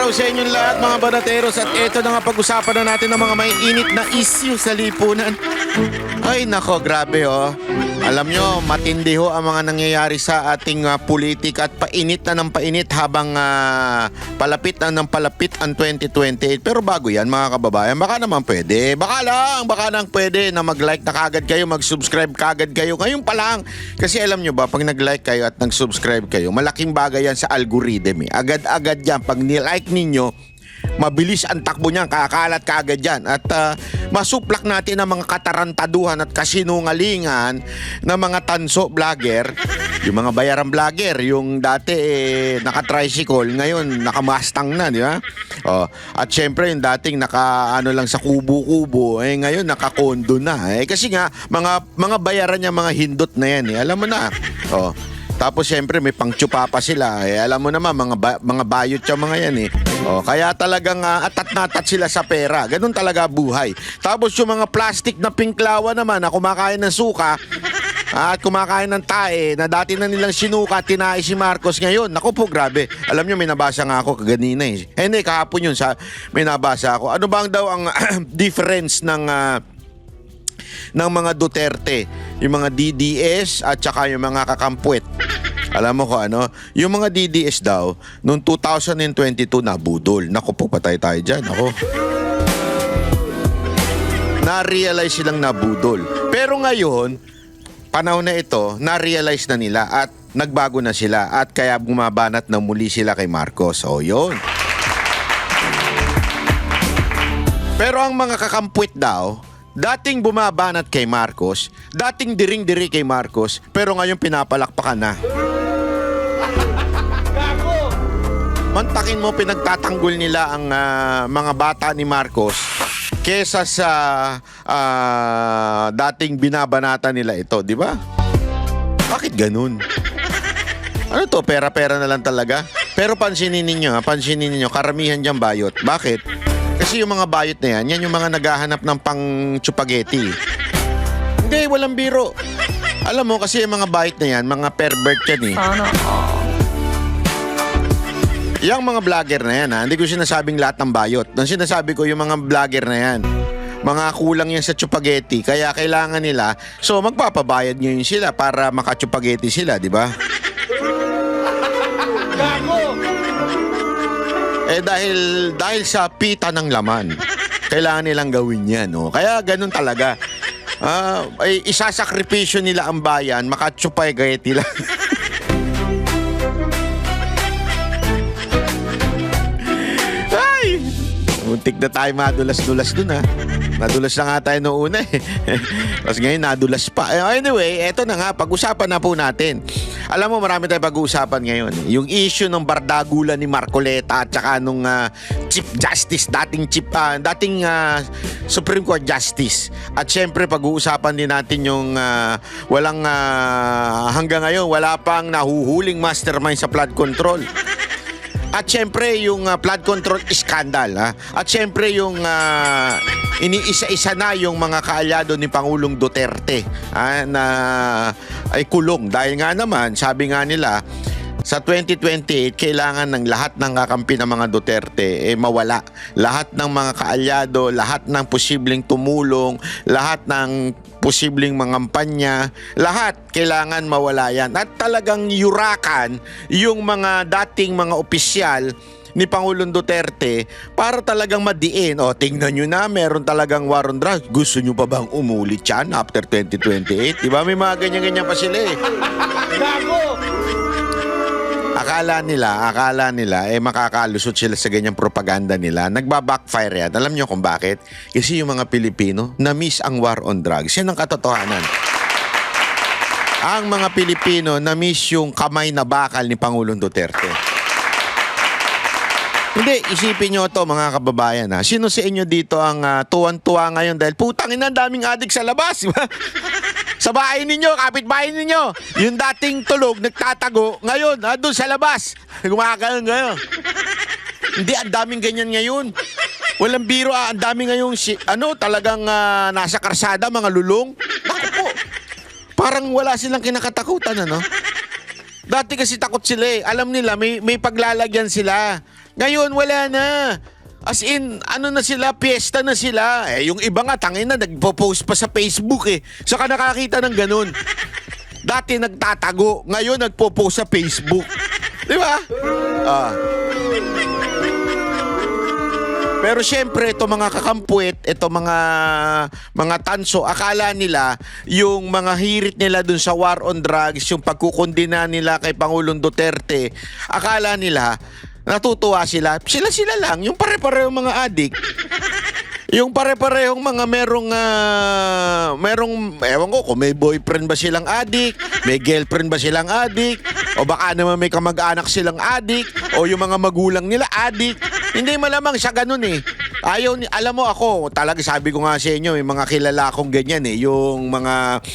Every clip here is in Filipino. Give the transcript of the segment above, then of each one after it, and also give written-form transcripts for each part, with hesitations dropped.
araw sa inyong lahat mga banateros at eto na nga pag-usapan na natin ng mga may init na issue sa lipunan. Ay nako, grabe oh. Alam nyo, matindi ho ang mga nangyayari sa ating politik at painit na ng painit habang palapit na ng palapit ang 2028. Pero bago yan mga kababayan, baka naman pwede. Baka lang pwede na mag-like na kagad kayo, mag-subscribe kagad kayo. Ngayon pa lang. Kasi alam nyo ba, pag nag-like kayo at nag-subscribe kayo, malaking bagay yan sa algorithm eh. Agad-agad yan. Pag nilike ninyo, mabilis ang takbo niyan, kakalat kaagad yan. At masuplak natin ang mga katarantaduhan at kasinungalingan ng mga tanso vlogger, yung mga bayaran vlogger, yung dati naka-tricycle, ngayon naka-mustang na, di ba? Oh, at syempre yung dating naka-ano lang sa kubo-kubo, ngayon naka-condo na. Kasi nga, mga bayaran niya, mga hindot na yan. Alam mo na. Oh. Tapos siyempre may pangtsupa pa sila. Alam mo naman mga bayot yung mga yan eh. Kaya talagang atat na atat sila sa pera. Ganun talaga buhay. Tapos yung mga plastic na pinklawa naman na kumakain ng suka at kumakain ng tae na dati na nilang sinuka, tinae si Marcos ngayon. Naku po, grabe. Alam nyo, may nabasa nga ako kaganina eh. Hindi, kahapon yun may nabasa ako. Ano bang daw ang difference ng mga Duterte, yung mga DDS at saka yung mga kakampwet? Alam mo ko ano, yung mga DDS daw noong 2022 nabudol. Naku po, patay tayo dyan. Ako, na-realize silang nabudol. Pero ngayon, panahon na ito, na-realize na nila at nagbago na sila at kaya bumabanat na muli sila kay Marcos. O yun. Pero ang mga kakampwet daw, dating bumabanat kay Marcos, dating diring-diri kay Marcos, pero ngayon pinapalakpakan na. Mantakin mo, pinagtatanggol nila ang mga bata ni Marcos kesa sa dating binabanata nila ito, di ba? Bakit ganun? Ano to, pera-pera na lang talaga? Pero pansinin ninyo, karamihan dyan bayot. Bakit? Kasi yung mga bayot na yan yung mga naghahanap ng pang-chupageti. Hindi, walang biro. Alam mo, kasi yung mga bayot na yan, mga pervert yan eh. Yung mga vlogger na yan, hindi ko sinasabing lahat ng bayot. Ang sinasabi ko, yung mga vlogger na yan, mga kulang yan sa chupageti, kaya kailangan nila, so magpapabayad ngayon sila para makachupageti sila, di ba? Dahil sa pita ng laman, kailangan nilang gawin yan. Kaya ganun talaga. Isasakripisyo nila ang bayan, makachupageti lang. Ay! Muntik na tayo madulas-dulas dun ha. Nadulas na nga tayo noong una eh. Tapos ngayon nadulas pa. Anyway, eto na nga, pag-usapan na po natin. Alam mo, marami tayong pag-uusapan ngayon. Yung issue ng bardagulan ni Marcoleta at saka nung Chief Justice, dating Supreme Court Justice. At syempre, pag-uusapan din natin yung hanggang ngayon, wala pang nahuhuling mastermind sa flood control. At syempre, yung flood control scandal. At syempre, yung iniisa-isa na yung mga kaalyado ni Pangulong Duterte na ay kulong. Dahil nga naman, sabi nga nila, sa 2028, kailangan ng lahat ng kakampi ng mga Duterte mawala. Lahat ng mga kaalyado, lahat ng posibleng tumulong, lahat ng posibleng mangampanya, lahat kailangan mawala yan. At talagang yurakan yung mga dating mga opisyal ni Pangulong Duterte para talagang madiin. Tingnan nyo na, meron talagang war on drugs. Gusto nyo pa bang umulit yan after 2028? Diba? May mga ganyan-ganyan pa sila eh. Gago! Akala nila makakalusot sila sa ganyang propaganda nila. Nagba-backfire yan. Alam nyo kung bakit? Kasi yung mga Pilipino na-miss ang war on drugs. Yan ang katotohanan. Ang mga Pilipino na-miss yung kamay na bakal ni Pangulong Duterte. Hindi, isipin nyo to mga kababayan ha. Sino sa inyo dito ang tuwan-tuwa ngayon dahil putangin na daming adik sa labas. Sa bahay ninyo, kapitbahay ninyo. Yung dating tulog, nagtatago, ngayon, doon sa labas. Gumagano'n ngayon. Hindi, ang daming ganyan ngayon. Walang biro, ang daming ngayon, talagang nasa karsada, mga lulong. Naku po. Parang wala silang kinakatakutan, ano? Dati kasi takot sila eh. Alam nila, may paglalagyan sila. Ngayon, wala na. As in, ano na sila, piyesta na sila. Eh, yung iba nga, tangin na, nagpo-post pa sa Facebook eh. Saka nakakita ng ganun. Dati nagtatago, ngayon nagpo-post sa Facebook. Di ba? Pero syempre, ito mga kakampuit, ito mga tanso, akala nila yung mga hirit nila dun sa war on drugs, yung pagkukondina nila kay Pangulong Duterte, akala nila natutuwa sila. Sila lang, yung pare-parehong mga adik. Yung pare-parehong mga merong, ewan ko, kung may boyfriend ba silang adik, may girlfriend ba silang adik, o baka naman may kamag-anak silang adik, o yung mga magulang nila adik. Hindi malamang siya ganun eh. Alam mo ako, talaga sabi ko nga sa inyo, may mga kilala akong ganyan eh, yung mga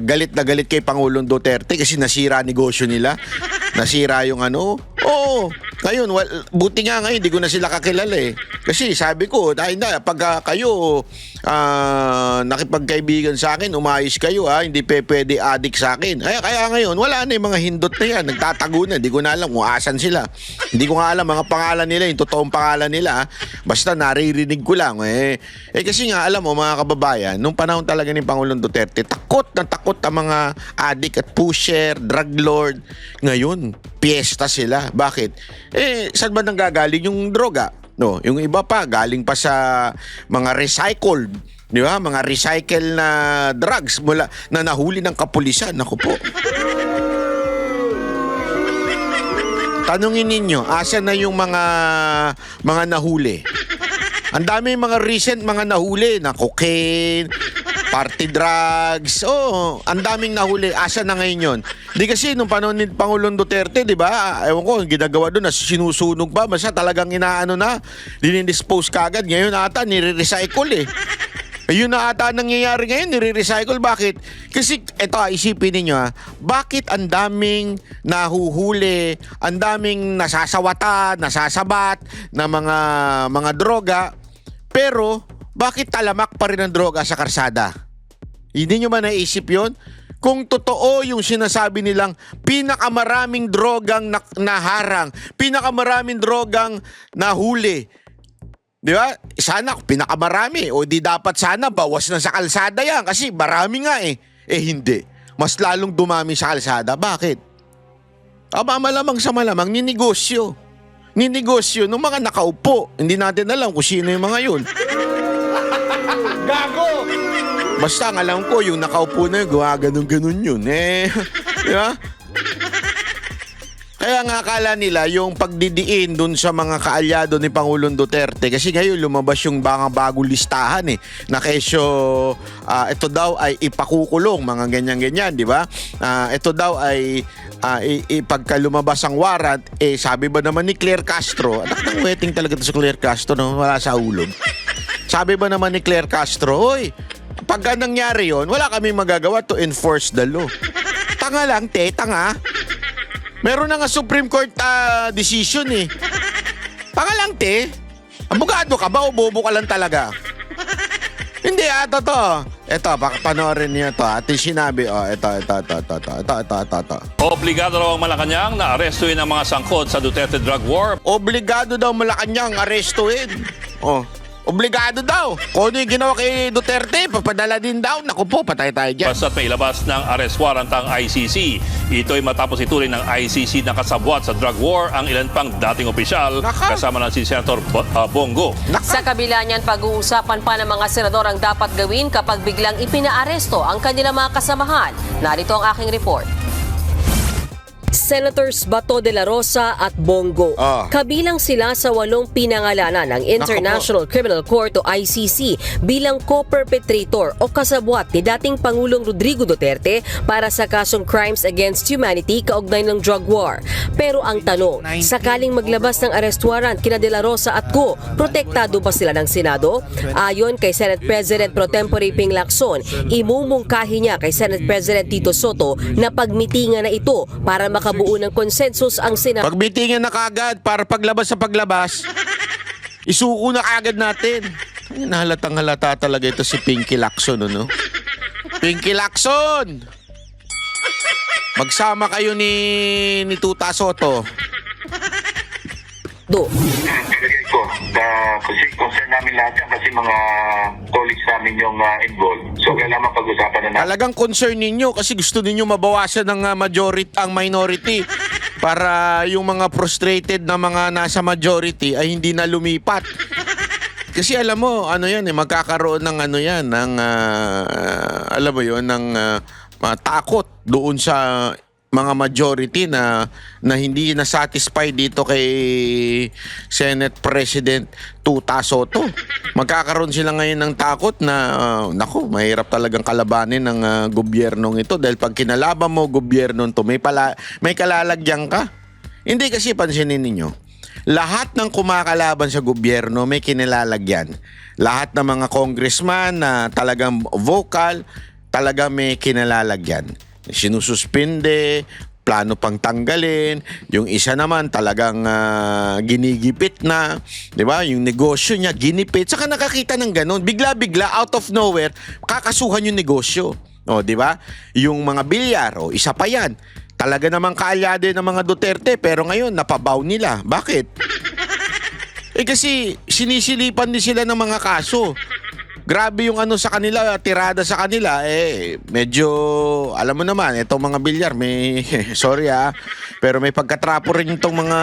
galit na galit kay Pangulong Duterte kasi nasira negosyo nila. Nasira yung ano. Oo. Ngayon, buti nga ngayon, hindi ko na sila kakilala eh. Kasi sabi ko, dahil na, pag kayo nakipagkaibigan sa akin, umayos kayo ha, hindi pwede adik sa akin. Kaya ngayon, wala na yung mga hindot na yan, nagtatago na, hindi ko na alam kung asan sila. Hindi ko nga alam mga pangalan nila, yung totoong pangalan nila ha. Basta naririnig ko lang eh. Kasi nga, alam mo mga kababayan, nung panahon talaga ni Pangulong Duterte, takot na takot ang mga adik at pusher, drug lord. Ngayon, piyesta sila. Bakit? Saan ba nanggagaling yung droga? No, yung iba pa galing pa sa mga recycled, di ba? Mga recycle na drugs mula na nahuli ng kapulisan. Naku po. Tanungin ninyo, asa na yung mga nahuli? Ang dami mga recent mga nahuli na cocaine, party drugs. Oh, ang daming nahuli. Asa na ngayon yun? Di kasi nung panahon ni Pangulong Duterte, di ba? Ewan ko, ginagawa doon na sinusunog pa. Basta talagang inaano na, dinidispose kagad. Ngayon ata, nire-recycle eh. Ayun na ata nangyayari ngayon, nire-recycle. Bakit? Kasi, eto isipin ninyo bakit ang daming nahuhuli, ang daming nasasawata, nasasabat na mga droga, pero bakit talamak pa rin ang droga sa karsada? Hindi nyo ba naisip yon? Kung totoo yung sinasabi nilang pinakamaraming drogang naharang, pinakamaraming drogang nahuli, di ba? Sana pinakamarami o di dapat sana bawas na sa kalsada yan kasi marami nga eh. Hindi. Mas lalong dumami sa kalsada. Bakit? Malamang sa malamang, ninegosyo. Ninegosyo ng mga nakaupo. Hindi natin alam kung sino yung mga yun. Gago! Basta ang alam ko, yung nakaupo na yun, ganun-ganun yun. Di ba? Kaya nga akala nila yung pagdidiin dun sa mga kaalyado ni Pangulong Duterte kasi ngayon lumabas yung mga bagong listahan na kesyo ito daw ay ipakukulong mga ganyan-ganyan, di ba? Ito daw ay pagka lumabas ang warrant, sabi ba naman ni Claire Castro, anak ng wedding talaga to si Claire Castro, no? Wala sa ulog. Sabi ba naman ni Claire Castro, hoy, pagka nangyari yon, wala kami magagawa to enforce the law. Tanga lang, tanga. Meron na nga Supreme Court decision eh. Tanga lang, abogado ka ba o bobo ka lang talaga? Hindi totoo. Ito, panoorin niyo ito. At sinabi, ito. Obligado raw ang Malacanang na arestuhin ang mga sangkot sa Duterte drug war. Obligado daw Malacanang arestuhin. Obligado daw. Kung ano yung ginawa kay Duterte, papadala din daw. Naku po, patay tayo dyan. Basta't may ilabas ng arrest warrant ang ICC. Ito'y matapos ituloy ng ICC na kasabwat sa drug war ang ilan pang dating opisyal kasama ng si Senator Bongo. Sa kabila niyan, pag-uusapan pa ng mga senador ang dapat gawin kapag biglang ipinaaresto ang kanilang mga kasamahan. Narito ang aking report. Senators Bato de la Rosa at Bongo. Kabilang sila sa 8 pinangalanan ng International Criminal Court o ICC bilang co-perpetrator o kasabwat ni dating Pangulong Rodrigo Duterte para sa kasong Crimes Against Humanity kaugnay ng drug war. Pero ang tanong, sakaling maglabas ng arrest warrant kina de la Rosa at Co, protektado ba sila ng Senado? Ayon kay Senate President Pro Tempore Ping Lacson, imumungkahi niya kay Senate President Tito Soto na pagmitingan na ito para makabuo ng konsensus ang Senado. Pagmitingan na kagad para paglabas sa paglabas, isuko na kagad natin. Halatang halata talaga ito si Pinky Lacson, ano? Pinky Lacson! Magsama kayo ni Tuta Soto. Palagay ko, kasi concern namin lahat yan kasi mga colleagues namin yung involved. So, kailangan pag-usapan na natin. Talagang concern ninyo kasi gusto ninyo mabawasan ng ang minority para yung mga frustrated na mga nasa majority ay hindi na lumipat. Kasi alam mo, ano yan, magkakaroon ng ano yan, ng, alam mo yun, ng takot doon sa mga majority na hindi na satisfied dito kay Senate President Tuta Soto. Magkakaroon sila ngayon ng takot na naku, mahirap talagang kalabanin ng gobyernong ito dahil pag kinalaban mo gobyernong to, may kalalagyan ka. Hindi kasi pansinin ninyo. Lahat ng kumakalaban sa gobyerno may kinilalagyan. Lahat ng mga congressman na talagang vocal, talaga may kinalalagyan. Sinususpinde, plano pang tanggalin, yung isa naman talagang ginigipit na, 'di ba? Yung negosyo niya ginipit. Saka nakakita ng ganun, bigla-bigla out of nowhere kakasuhan yung negosyo. O, 'di ba? Yung mga bilyar, isa pa 'yan. Talaga namang kaalyado ng mga Duterte pero ngayon napabaw nila. Bakit? Kasi sinisilipan din sila ng mga kaso. Grabe yung ano sa kanila, tirada sa kanila, medyo, alam mo naman, itong mga bilyar, may, sorry pero may pagkatrapo rin itong mga,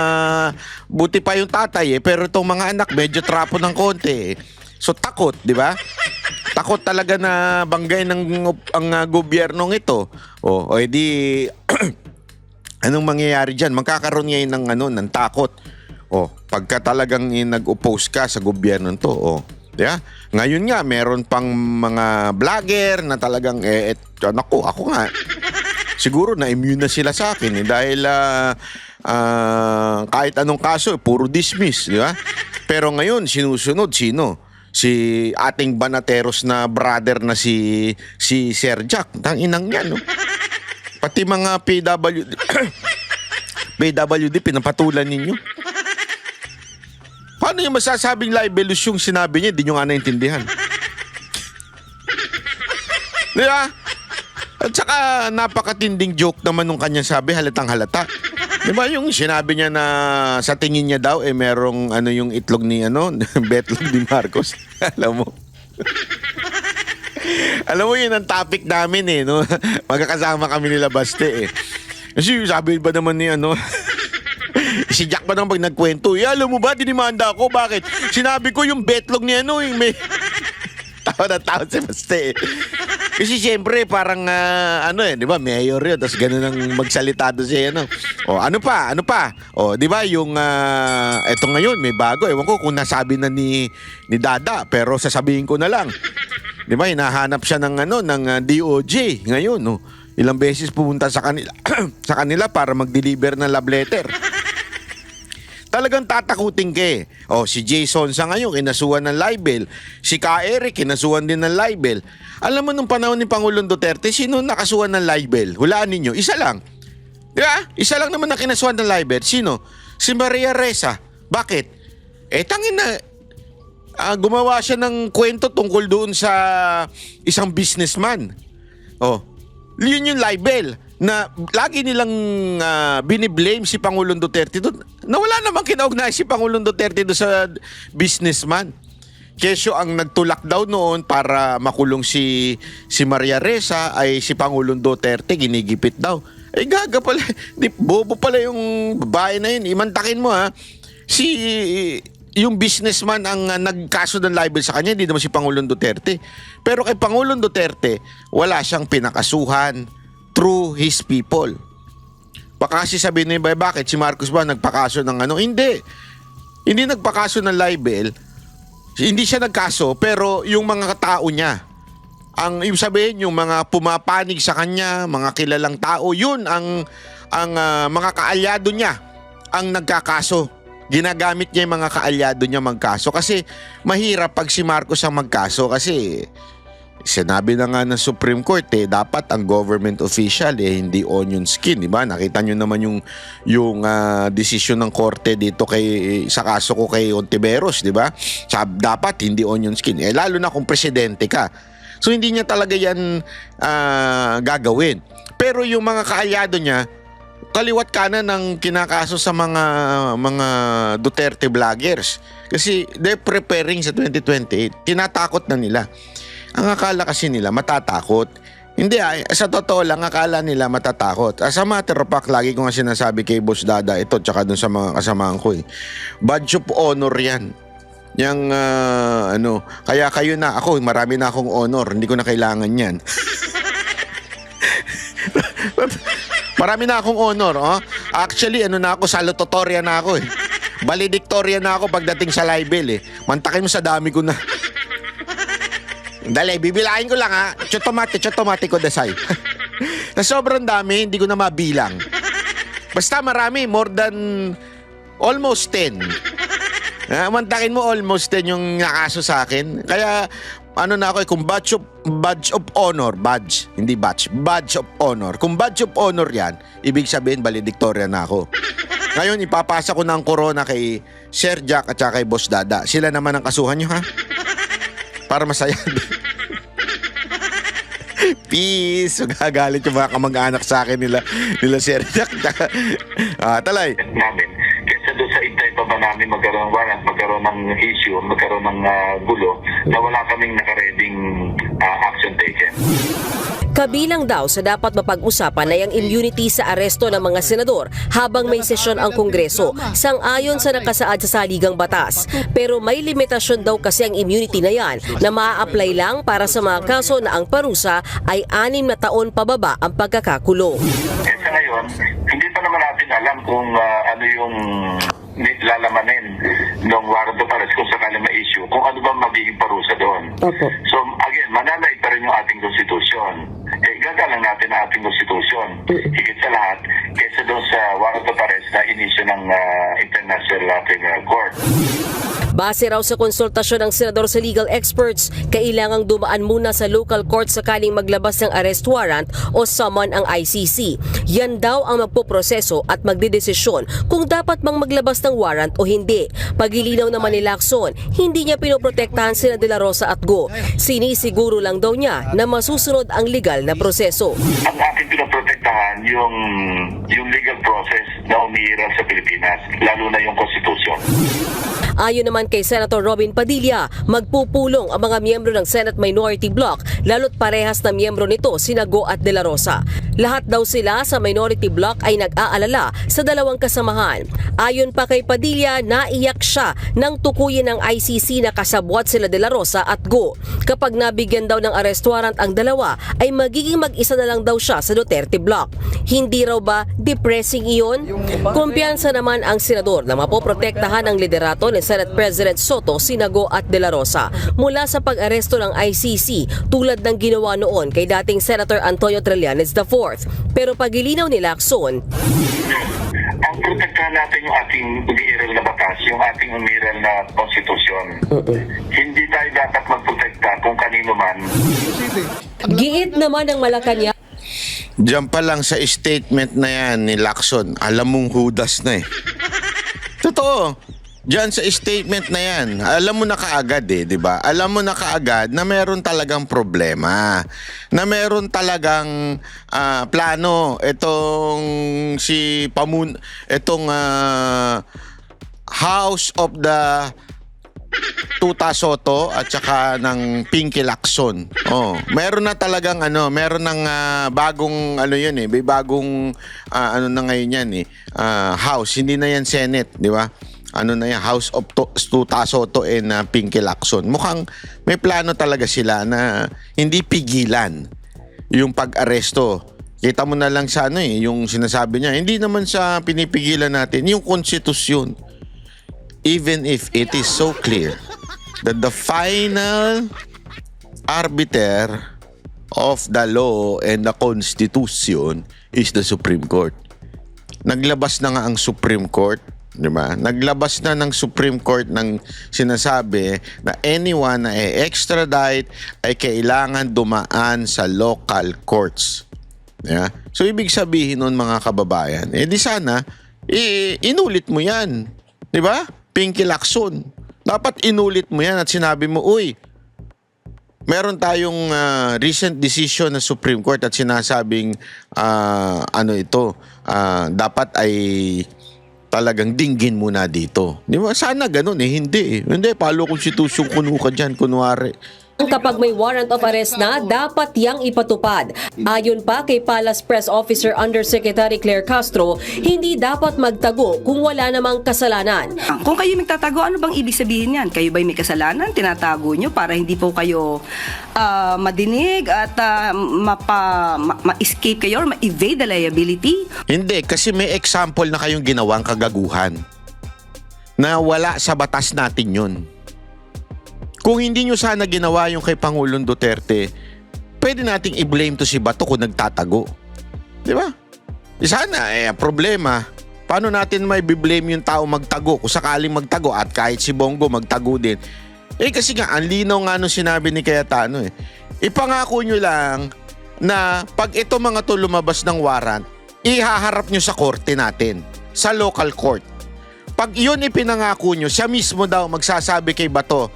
buti pa yung tatay pero itong mga anak, medyo trapo ng konti. So takot, di ba? Takot talaga na banggay ang gobyernong ito. O edi, anong mangyayari dyan? Magkakaroon ngayon ng takot. Pagka talagang nag-oppose ka sa gobyernong to, yeah. Ngayon nga, meron pang mga vlogger na talagang, ako nga, siguro na-immune na sila sa akin dahil kahit anong kaso, puro dismiss, di ba? Pero ngayon, sinusunod, sino? Si ating Banateros na brother na si Sir Jack. Tanginang yan, no? Pati mga PWD, pinapatulan ninyo. Paano yung masasabing libelous yung sinabi niya? Hindi nyo nga naintindihan. Di ba? At saka napakatinding joke naman nung kanyang sabi, halatang halata. Di ba yung sinabi niya na sa tingin niya daw, merong yung itlog ni betlog ni Marcos. Alam mo? Alam mo yun ang topic namin no? Magkakasama kami nila Baste Kasi sabi ba naman ni si Jack ba nang pag nagkwento, alam mo ba, dinimanda ako, bakit? Sinabi ko yung betlog ni may tawa na tawa si Baste Kasi siyempre parang di ba, mayor yun, tapos ganun ang magsalita doon siya, ano pa? Di ba, yung eto ngayon, may bago, ewan ko kung nasabi na ni Dada, pero sasabihin ko na lang. Di ba, hinahanap siya ng DOJ ngayon, Ilang beses pumunta sa kanila sa kanila para mag-deliver ng love letter. Talagang tatakutin ka si Jason sa ngayon, kinasuhan ng libel. Si Ka Eric, kinasuhan din ng libel. Alam mo, nung panahon ni Pangulong Duterte, sino nakasuhan ng libel? Hulaan ninyo, isa lang. Di ba? Isa lang naman na kinasuhan ng libel. Sino? Si Maria Ressa. Bakit? Tangin na, gumawa siya ng kwento tungkol doon sa isang businessman. Yun yung libel na lagi nilang biniblame si Pangulong Duterte doon. Na wala namang kinaugnay si Pangulong Duterte doon sa businessman. Kesyo ang nagtulak daw noon para makulong si Maria Ressa ay si Pangulong Duterte, ginigipit daw. Gaga pala, bobo pala yung babae na yun. Imantakin mo yung businessman ang nagkaso ng libel sa kanya, hindi naman si Pangulong Duterte. Pero kay Pangulong Duterte, wala siyang pinakasuhan through his people. Baka kasi sabihin niya, bakit si Marcos ba nagpakaso ng Hindi. Hindi nagpakaso ng libel. Hindi siya nagkaso, pero yung mga tao niya, ang ibig sabihin, yung mga pumapanig sa kanya, mga kilalang tao, yun ang mga kaalyado niya ang nagkakaso. Ginagamit niya yung mga kaalyado niya magkaso kasi mahirap pag si Marcos ang magkaso kasi sinabi na nga ng Supreme Court dapat ang government official hindi onion skin, di ba? Nakita niyo naman yung desisyon ng korte dito sa kaso ko kay Ontiveros, di ba? Dapat hindi onion skin. Lalo na kung presidente ka. So hindi niya talaga yan gagawin. Pero yung mga kaalyado niya, kaliwat kanan ng kinakaso sa mga Duterte vloggers. Kasi they're preparing sa 2028. Tinatakot na nila. Ang akala kasi nila matatakot. Hindi sa totoo lang akala nila matatakot. As a matter of fact, lagi ko nga sinasabi kay Boss Dada ito tsaka dun sa mga kasamahan ko Badge of honor yan. Yang kaya kayo na ako, marami na akong honor, hindi ko na kailangan yan. Marami na akong honor, oh. Actually, na ako, salutatorian na ako Valedictorian na ako pagdating sa libel Mantakin mo sa dami ko na. Dali, bibilahin ko lang Chotomate ko dasay. Na sobrang dami, hindi ko na mabilang. Basta marami, more than almost 10. Mantakin mo almost 10 yung nakaso sa akin. Kaya na ako kung badge of honor, hindi badge of honor. Kung badge of honor yan, ibig sabihin valedictorian na ako. Ngayon, ipapasa ko na ang corona kay Sir Jack at saka kay Boss Dada. Sila naman ang kasuhan nyo, ha? Para masaya. Peace. Magagalit yung mga kamag-anak sa akin nila Sir Jack. Talay. Namin. Kesa doon sa intay pa ba namin magkaroon ng warrant, magkaroon ng issue, magkaroon ng gulo, na wala kaming nakareding action taken. Kabilang daw sa dapat mapag-usapan ay ang immunity sa aresto ng mga senador habang may sesyon ang Kongreso, sang-ayon sa nakasaad sa saligang batas. Pero may limitasyon daw kasi ang immunity na yan na maa-apply lang para sa mga kaso na ang parusa ay 6 na taon pababa ang pagkakakulong. Eh sa ngayon, hindi pa naman natin alam kung ano yung lalamanin ng warrant of arrest kung sakali ma-issue, kung ano ba magiging parusa doon. Opo. So again, mananay pa rin yung ating konstitusyon. Gagalang natin ang ating konstitusyon. Higit sa lahat, kaysa doon sa warrant of arrest na inisyu ng International Criminal Court. Base raw sa konsultasyon ng senador sa legal experts, kailangang dumaan muna sa local court sakaling maglabas ng arrest warrant o summon ang ICC. Yan daw ang magpoproseso at magdedesisyon kung dapat bang maglabas ng warrant o hindi. Pagilinaw naman ni Lacson, hindi niya pinoprotektahan sina De La Rosa at Go. Sinisiguro lang daw niya na masusunod ang legal na proseso. Ang ating pinoprotektahan yung legal process na umiiral sa Pilipinas, lalo na yung konstitusyon. Ayon naman kay Senator Robin Padilla, magpupulong ang mga miyembro ng Senate Minority Bloc, lalo't parehas na miyembro nito sina Go at De La Rosa. Lahat daw sila sa Minority Bloc ay nag-aalala sa dalawang kasamahan. Ayon pa kay Padilla, naiyak siya nang tukuyin ng ICC na kasabwat sila De La Rosa at Go. Kapag nabigyan daw ng arrest warrant ang dalawa, ay magiging mag-isa na lang daw siya sa Duterte Bloc. Hindi raw ba depressing iyon? Kumpiyansa naman ang senador na mapoprotektahan ang liderato ni Senate President Soto, Sinago at De La Rosa mula sa pag-aresto ng ICC tulad ng ginawa noon kay dating Senator Antonio Trillanes IV. Pero pagilinaw ni Lacson, ang protektahan natin yung ating umiiral na batas, yung ating umiiral na konstitusyon. Hindi tayo dapat magprotekta kung kanino man. giit naman ng Malacanang. Diyan pa lang sa statement na yan ni Lacson, alam mong hudas na Totoo. Diyan sa statement na yan, alam mo na kaagad di ba? Alam mo na kaagad na meron talagang problema. Na meron talagang plano itong House of the Tuta Soto at saka ng Pinky Lacson. Meron na talagang meron ng bagong may bagong na ngayon yan house, hindi na yan Senate, di ba? Na yan, House of Tuta Soto and Pinky Lacson. Mukhang may plano talaga sila na hindi pigilan yung pag-aresto. Kita mo na lang sa yung sinasabi niya, hindi naman sa pinipigilan natin, yung konstitusyon. Even if it is so clear that the final arbiter of the law and the Constitution is the Supreme Court. Naglabas na nga ang Supreme Court, di ba? Naglabas na ng Supreme Court ng sinasabi na anyone na extradite ay kailangan dumaan sa local courts. Yeah? So ibig sabihin nun mga kababayan, di sana inulit mo yan. Di ba? Pinky Lacson. Dapat inulit mo yan at sinabi mo, uy, meron tayong recent decision ng Supreme Court at sinasabing dapat ay talagang dinggin muna dito. Di ba? Sana ganun hindi. Hindi, palo konstitusyon kuno ka dyan, kunwari. Kapag may warrant of arrest na, dapat yang ipatupad. Ayon pa kay Palace Press Officer Undersecretary Claire Castro, hindi dapat magtago kung wala namang kasalanan. Kung kayo magtatago, ano bang ibig sabihin yan? Kayo ba'y may kasalanan? Tinatago nyo para hindi po kayo madinig at ma-escape kayo or ma-evade the liability? Hindi, kasi may example na kayong ginawang kagaguhan na wala sa batas natin yun. Kung hindi nyo sana ginawa yung kay Pangulong Duterte, pwede nating i-blame to si Bato kung nagtatago. Di ba? Sana, problema. Paano natin may blame yung tao magtago kung sakaling magtago at kahit si Bongo magtago din? Kasi nga, ang linaw nga nung sinabi ni Cayetano Ipangako nyo lang na pag ito mga to lumabas ng warrant, ihaharap nyo sa korte natin, sa local court. Pag yun ipinangako nyo, siya mismo daw magsasabi kay Bato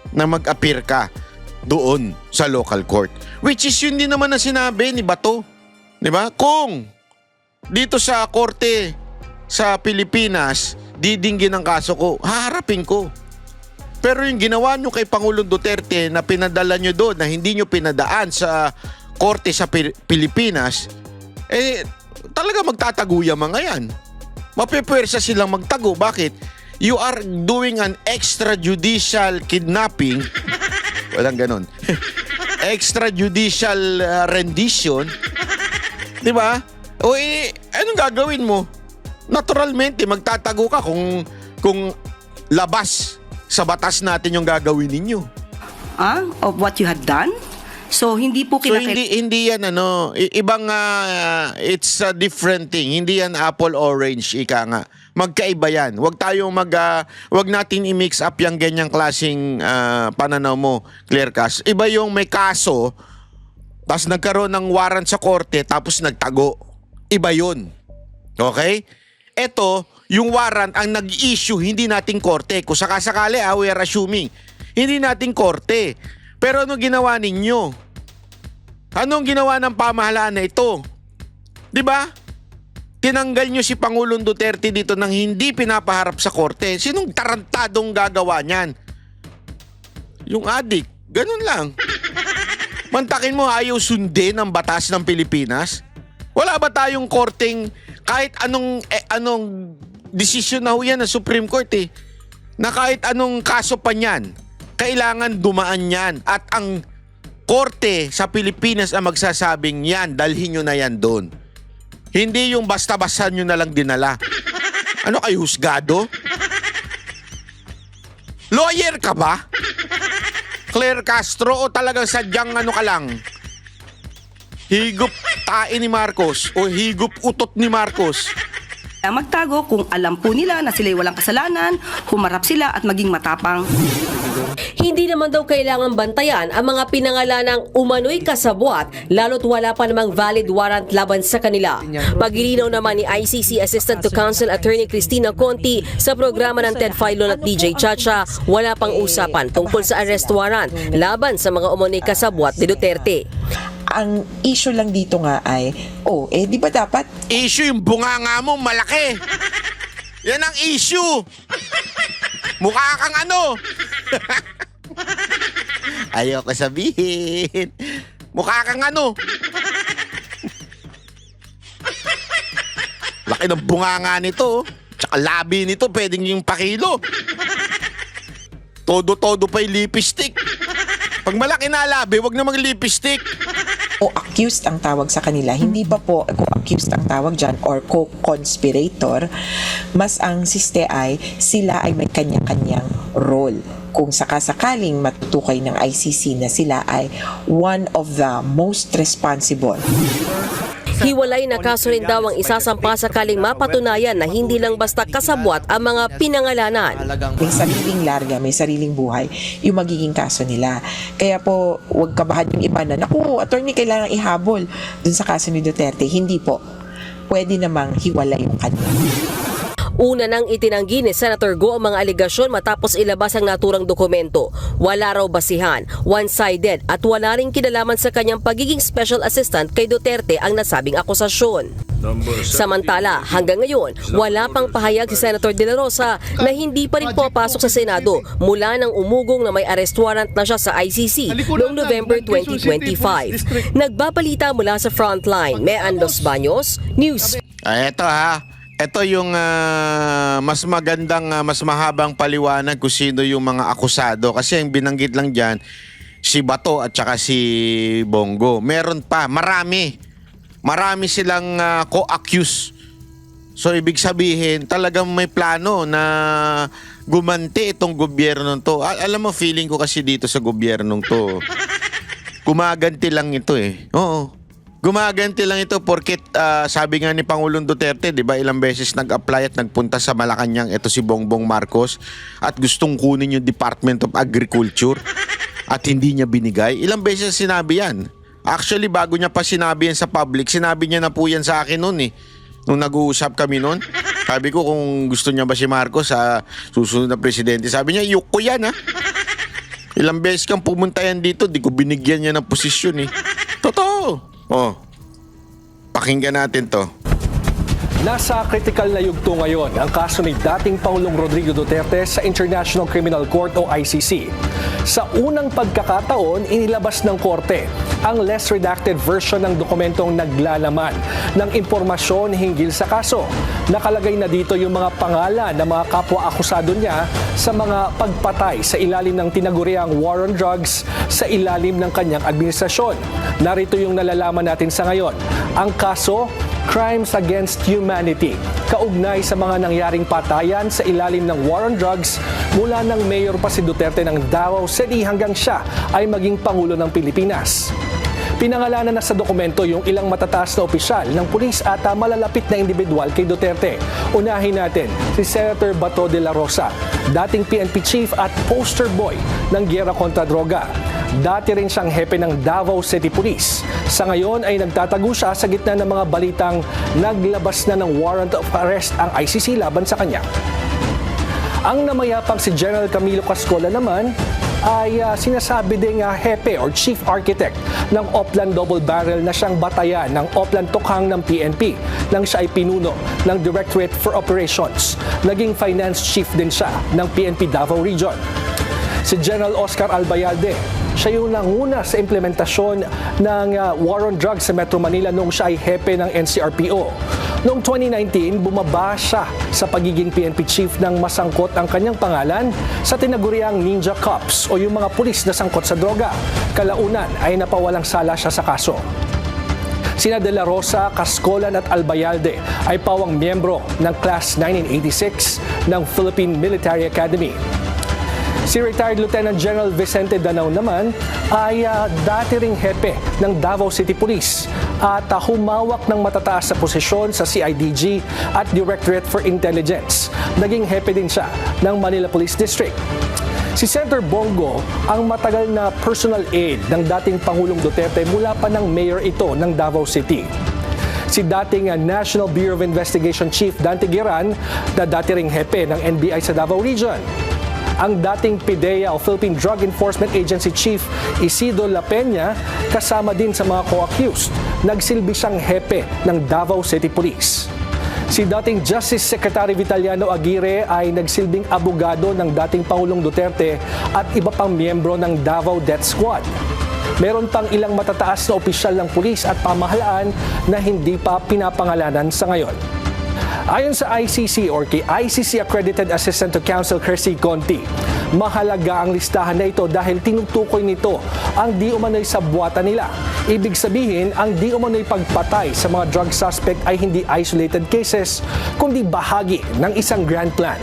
na mag-appear ka doon sa local court. Which is yun din naman na sinabi ni Bato. Di ba? Kung dito sa korte sa Pilipinas, didinggin ang kaso ko, haharapin ko. Pero yung ginawa nyo kay Pangulong Duterte na pinadala nyo doon na hindi nyo pinadaan sa korte sa Pilipinas, talaga magtatago yung mga yan. Mapipwersa silang magtago. Bakit? You are doing an extrajudicial kidnapping. Walang ganon. Extrajudicial rendition. Di ba? Anong gagawin mo? Naturalmente, magtatago ka kung labas sa batas natin yung gagawin ninyo. Of what you had done? So, hindi po hindi yan ibang it's a different thing. Hindi yan apple orange, ika nga. Magkaiba yan. Wag natin i-mix up yung ganyang klaseng pananaw mo, Claire Cas. Iba yung may kaso, tapos nagkaroon ng warrant sa korte, tapos nagtago. Iba yun. Okay? Ito, yung warrant ang nag-issue, hindi nating korte. Kung sakasakali, we are assuming, hindi nating korte. Pero ano ginawa ninyo? Anong ginawa ng pamahalaan na ito? 'Di ba? Tinanggal nyo si Pangulong Duterte dito nang hindi pinapaharap sa korte. Sinong tarantadong gagawa niyan? Yung adik. Ganun lang. Mantakin mo ayaw sundin ang batas ng Pilipinas? Wala ba tayong korteng kahit anong desisyon na yan ng Supreme Court na kahit anong kaso pa niyan, kailangan dumaan yan. At ang korte sa Pilipinas ang magsasabing yan, dalhin nyo na yan doon. Hindi yung basta-basta nyo na lang dinala. Ano kayo, husgado? Lawyer ka ba? Claire Castro o talagang sadyang ka lang? Higop tae ni Marcos o higop utot ni Marcos? Magtago kung alam po nila na sila'y walang kasalanan, humarap sila at maging matapang. Hindi naman daw kailangan bantayan ang mga pinangalanang umano'y kasabwat lalo't wala pa namang valid warrant laban sa kanila. Paglilinaw naman ni ICC Assistant to Counsel Attorney Cristina Conti sa programa ng Ted Filon at DJ Chacha, wala pang usapan tungkol sa arrest warrant laban sa mga umano'y kasabwat ni Duterte. Ang issue lang dito nga ay, di ba dapat? Issue yung bunganga mo, malaki. Yan ang issue. Mukha kang Ayoko sabihin. Mukha kang Laki ng bunganga nito. Tsaka labi nito, pwedeng yung pakilo. Todo-todo pa yung lipstick. Pag malaki na labi, wag na mag-lipstick. O accused ang tawag sa kanila, hindi pa po co-accused ang tawag dyan or co-conspirator, mas ang siste ay sila ay may kanya-kanyang role. Kung sakasakaling matutukay ng ICC na sila ay one of the most responsible. Hiwalay na kaso rin daw ang isasampa sakaling mapatunayan na hindi lang basta kasabwat ang mga pinangalanan. May sariling larga, may sariling buhay yung magiging kaso nila. Kaya po, huwag kabahan yung iba na, naku, attorney, kailangan ihabol dun sa kaso ni Duterte. Hindi po. Pwede namang hiwalay yung kanya. Una nang itinanggi ni Senator Go ang mga aligasyon matapos ilabas ang naturang dokumento. Wala raw basihan, one-sided at wala ring kinalaman sa kanyang pagiging special assistant kay Duterte ang nasabing akusasyon. Samantala, hanggang ngayon, wala pang pahayag si Senator De La Rosa na hindi pa rin papasok sa Senado mula nang umugong na may arrest warrant na siya sa ICC noong November 2025. Nagbabalita mula sa Frontline, Mean Los Baños, News. Eto ha. Ito yung mas magandang, mas mahabang paliwanag kung sino yung mga akusado. Kasi ang binanggit lang dyan, si Bato at saka si Bongo. Meron pa, marami. Marami silang co-accused. So ibig sabihin, talagang may plano na gumanti itong gobyernong to. Alam mo, feeling ko kasi dito sa gobyernong to, gumaganti lang ito eh. Oo. Gumaganti lang ito porket sabi nga ni Pangulong Duterte, 'di ba, ilang beses nag-apply at nagpunta sa Malacanang ito si Bongbong Marcos at gustong kunin yung Department of Agriculture at hindi niya binigay. Ilang beses sinabi 'yan. Actually, bago niya pa sinabi yan sa public, sinabi niya na po yan sa akin noon eh. Nung nag-uusap kami noon, sabi ko kung gusto niya ba si Marcos sa susunod na presidente, sabi niya, yuk ko yan ha. Ilang beses kang pumunta yan dito, di ko binigyan niya ng posisyon eh. Totoo. Oh, pakinggan natin to. Nasa kritikal na yugto ngayon ang kaso ni dating Pangulong Rodrigo Duterte sa International Criminal Court o ICC. Sa unang pagkakataon, inilabas ng korte ang less redacted version ng dokumentong naglalaman ng impormasyon hinggil sa kaso. Nakalagay na dito yung mga pangalan ng mga kapwa-akusado niya sa mga pagpatay sa ilalim ng tinaguriang war on drugs sa ilalim ng kanyang administrasyon. Narito yung nalalaman natin sa ngayon. Ang kaso, Crimes Against Humanity, kaugnay sa mga nangyaring patayan sa ilalim ng war on drugs mula ng mayor pa si Duterte ng Davao City hanggang siya ay maging Pangulo ng Pilipinas. Pinangalanan na sa dokumento yung ilang matataas na opisyal ng pulis at malalapit na individual kay Duterte. Unahin natin si Senator Bato de la Rosa, dating PNP chief at poster boy ng Giyera kontra Droga. Dati rin siyang hepe ng Davao City Police. Sa ngayon ay nagtatago siya sa gitna ng mga balitang naglabas na ng warrant of arrest ang ICC laban sa kanya. Ang namayapang si General Camilo Cascola naman ay sinasabi ding hepe or chief architect ng Oplan Double Barrel na siyang batayan ng Oplan Tokhang ng PNP nang siya ay pinuno ng Directorate for Operations. Naging finance chief din siya ng PNP Davao Region. Si General Oscar Albayalde, siya yung nanguna sa implementasyon ng war on drugs sa Metro Manila noong siya ay hepe ng NCRPO. Noong 2019, bumaba siya sa pagiging PNP chief nang masangkot ang kanyang pangalan sa tinaguriang Ninja Cops o yung mga pulis na sangkot sa droga. Kalaunan ay napawalang sala siya sa kaso. Sina De La Rosa, Cascolan at Albayalde ay pawang miyembro ng Class 1986 ng Philippine Military Academy. Si retired Lieutenant General Vicente Danao naman ay dati ring hepe ng Davao City Police at humawak ng matataas sa posisyon sa CIDG at Directorate for Intelligence. Naging hepe din siya ng Manila Police District. Si Senator Bongo ang matagal na personal aide ng dating Pangulong Duterte mula pa ng mayor ito ng Davao City. Si dating National Bureau of Investigation Chief Dante Giran na dati ring hepe ng NBI sa Davao Region. Ang dating PIDEA o Philippine Drug Enforcement Agency Chief Isidro La Peña kasama din sa mga co-accused. Nagsilbi siyang hepe ng Davao City Police. Si dating Justice Secretary Vitaliano Aguirre ay nagsilbing abogado ng dating Pangulong Duterte at iba pang miyembro ng Davao Death Squad. Meron pang ilang matataas na opisyal ng pulis at pamahalaan na hindi pa pinapangalanan sa ngayon. Ayon sa ICC or kay ICC Accredited Assistant to Counsel Kersey Conti, mahalaga ang listahan na ito dahil tinutukoy nito ang di umano'y sabwatan nila. Ibig sabihin, ang di umano'y pagpatay sa mga drug suspect ay hindi isolated cases, kundi bahagi ng isang grand plan.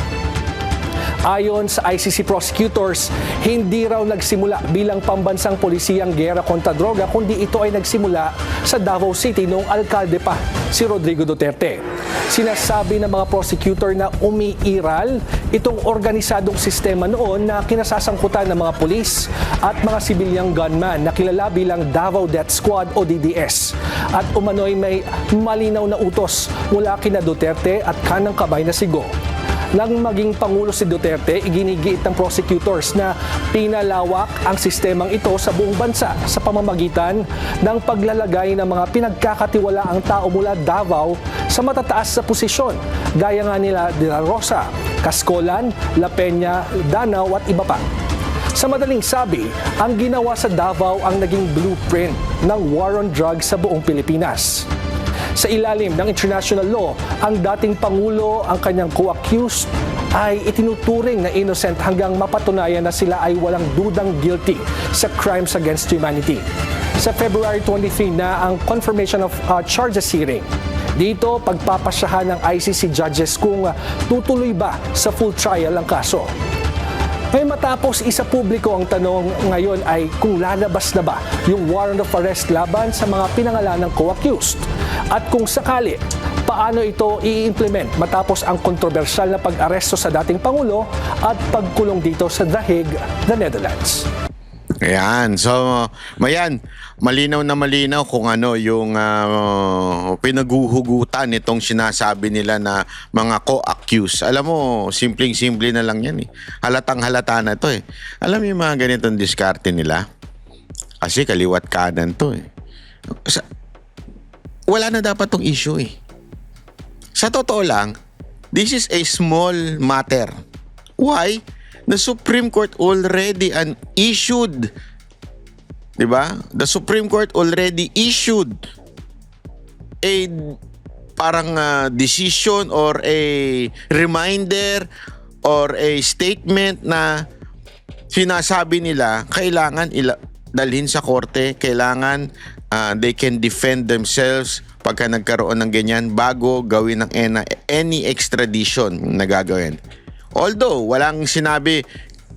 Ayon sa ICC prosecutors, hindi raw nagsimula bilang pambansang polisiyang giyera kontra droga, kundi ito ay nagsimula sa Davao City noong alkalde pa si Rodrigo Duterte. Sinasabi ng mga prosecutor na umiiral itong organisadong sistema noon na kinasasangkutan ng mga pulis at mga sibilyang gunman na kilala bilang Davao Death Squad o DDS. At umano'y may malinaw na utos mula kina Duterte at kanang kamay na si Go. Nang maging Pangulo si Duterte, iginigiit ng prosecutors na pinalawak ang sistemang ito sa buong bansa sa pamamagitan ng paglalagay ng mga pinagkakatiwalaang tao mula Davao sa matataas sa posisyon, gaya nga nila De La Rosa, Cascolan, La Peña, Danao at iba pa. Sa madaling sabi, ang ginawa sa Davao ang naging blueprint ng war on drugs sa buong Pilipinas. Sa ilalim ng international law, ang dating Pangulo, ang kanyang co-accused, ay itinuturing na innocent hanggang mapatunayan na sila ay walang dudang guilty sa crimes against humanity. Sa February 23 na ang confirmation of charges hearing. Dito, pagpapasyahan ng ICC judges kung tutuloy ba sa full trial ang kaso. Ngayon matapos isa publiko ang tanong ngayon ay kung lalabas na ba yung warrant of arrest laban sa mga pinangalan ng co-accused. At kung sakali, paano ito i-implement matapos ang kontrobersyal na pag-aresto sa dating Pangulo at pagkulong dito sa The Hague, the Netherlands. Ayan. So, mayan, malinaw na malinaw kung ano yung pinaguhugutan itong sinasabi nila na mga co-accused. Alam mo, simpleng-simple na lang yan eh. Halatang halata na to eh. Alam mo yung mga ganitong diskarte nila? Kasi kaliwat kanan to eh. Wala na dapat tong issue eh. Sa totoo lang, this is a small matter. Why? The Supreme Court already issued, di ba? The Supreme Court already issued a parang decision or a reminder or a statement na sinasabi nila kailangan dalhin sa korte, kailangan they can defend themselves pagka nagkaroon ng ganyan bago gawin ng any extradition na gagawin. Although, walang sinabi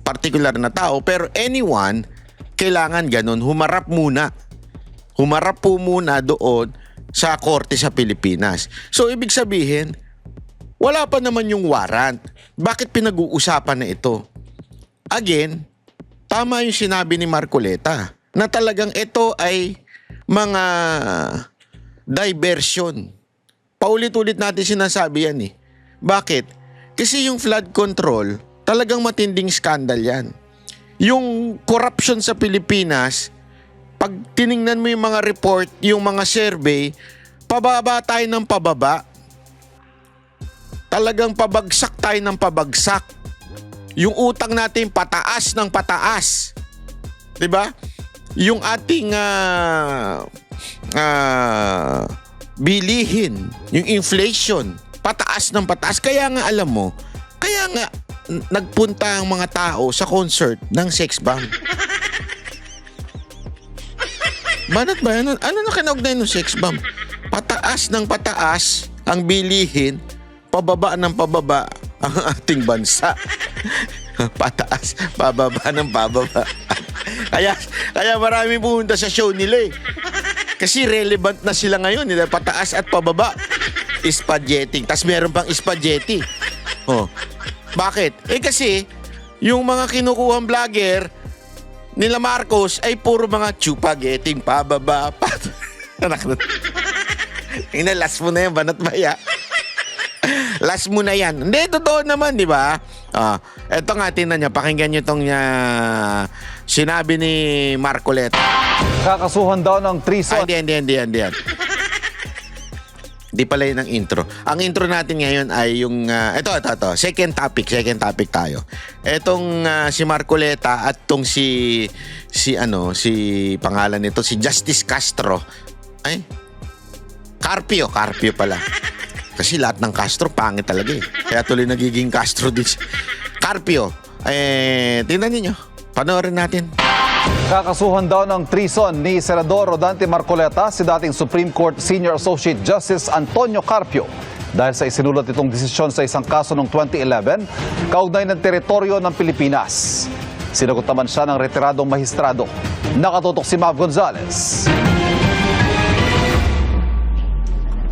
particular na tao, pero anyone, kailangan ganun. Humarap muna. Humarap po muna doon sa korte sa Pilipinas. So, ibig sabihin, wala pa naman yung warrant. Bakit pinag-uusapan na ito? Again, tama yung sinabi ni Marcoleta na talagang ito ay mga diversion. Paulit-ulit natin sinasabi yan eh. Bakit? Kasi yung flood control, talagang matinding skandal yan. Yung corruption sa Pilipinas, pag tiningnan mo yung mga report, yung mga survey, pababa tayo ng pababa. Talagang pabagsak tayo ng pabagsak. Yung utang natin pataas ng pataas. 'Di ba? Yung ating bilihin, yung inflation, pataas ng pataas. Kaya nga alam mo, kaya nga nagpunta ang mga tao sa concert ng sex bomb. Banat ba yan? Ano na kinaugnay ng sex bomb? Pataas ng pataas ang bilihin, pababa ng pababa ang ating bansa. Pataas, pababa ng pababa. Kaya marami pumunta sa show nila eh. Kasi relevant na sila ngayon, pataas at pababa. Spaghetti. Tapos meron pang spaghetti. Oh. Bakit? Kasi yung mga kinukuhang vlogger nila Marcos ay puro mga chupagetting pababa. Last mo na yan, banat baya. Last mo na yan. Hindi, totoo naman, di ba? Eto nga, tingnan niya. Pakinggan niyo itong sinabi ni Marcoleta. Kakasuhan daw ng treason. Hindi. Di pala yun ang intro. Ang intro natin ngayon ay yung ito. Second topic tayo. Etong si Marcoleta at tong si pangalan nito si Justice Castro. Ay. Carpio pala. Kasi lahat ng Castro pangit talaga eh. Kaya tuloy nagiging Castro din. Carpio. Tingnan niyo. Panoorin natin. Kakasuhan daw ng treason ni Senador Rodante Marcoleta si dating Supreme Court Senior Associate Justice Antonio Carpio dahil sa isinulat itong desisyon sa isang kaso noong 2011 kaugnay ng teritoryo ng Pilipinas. Sinagot naman siya ng retiradong mahistrado. Nakatutok si Mav Gonzalez.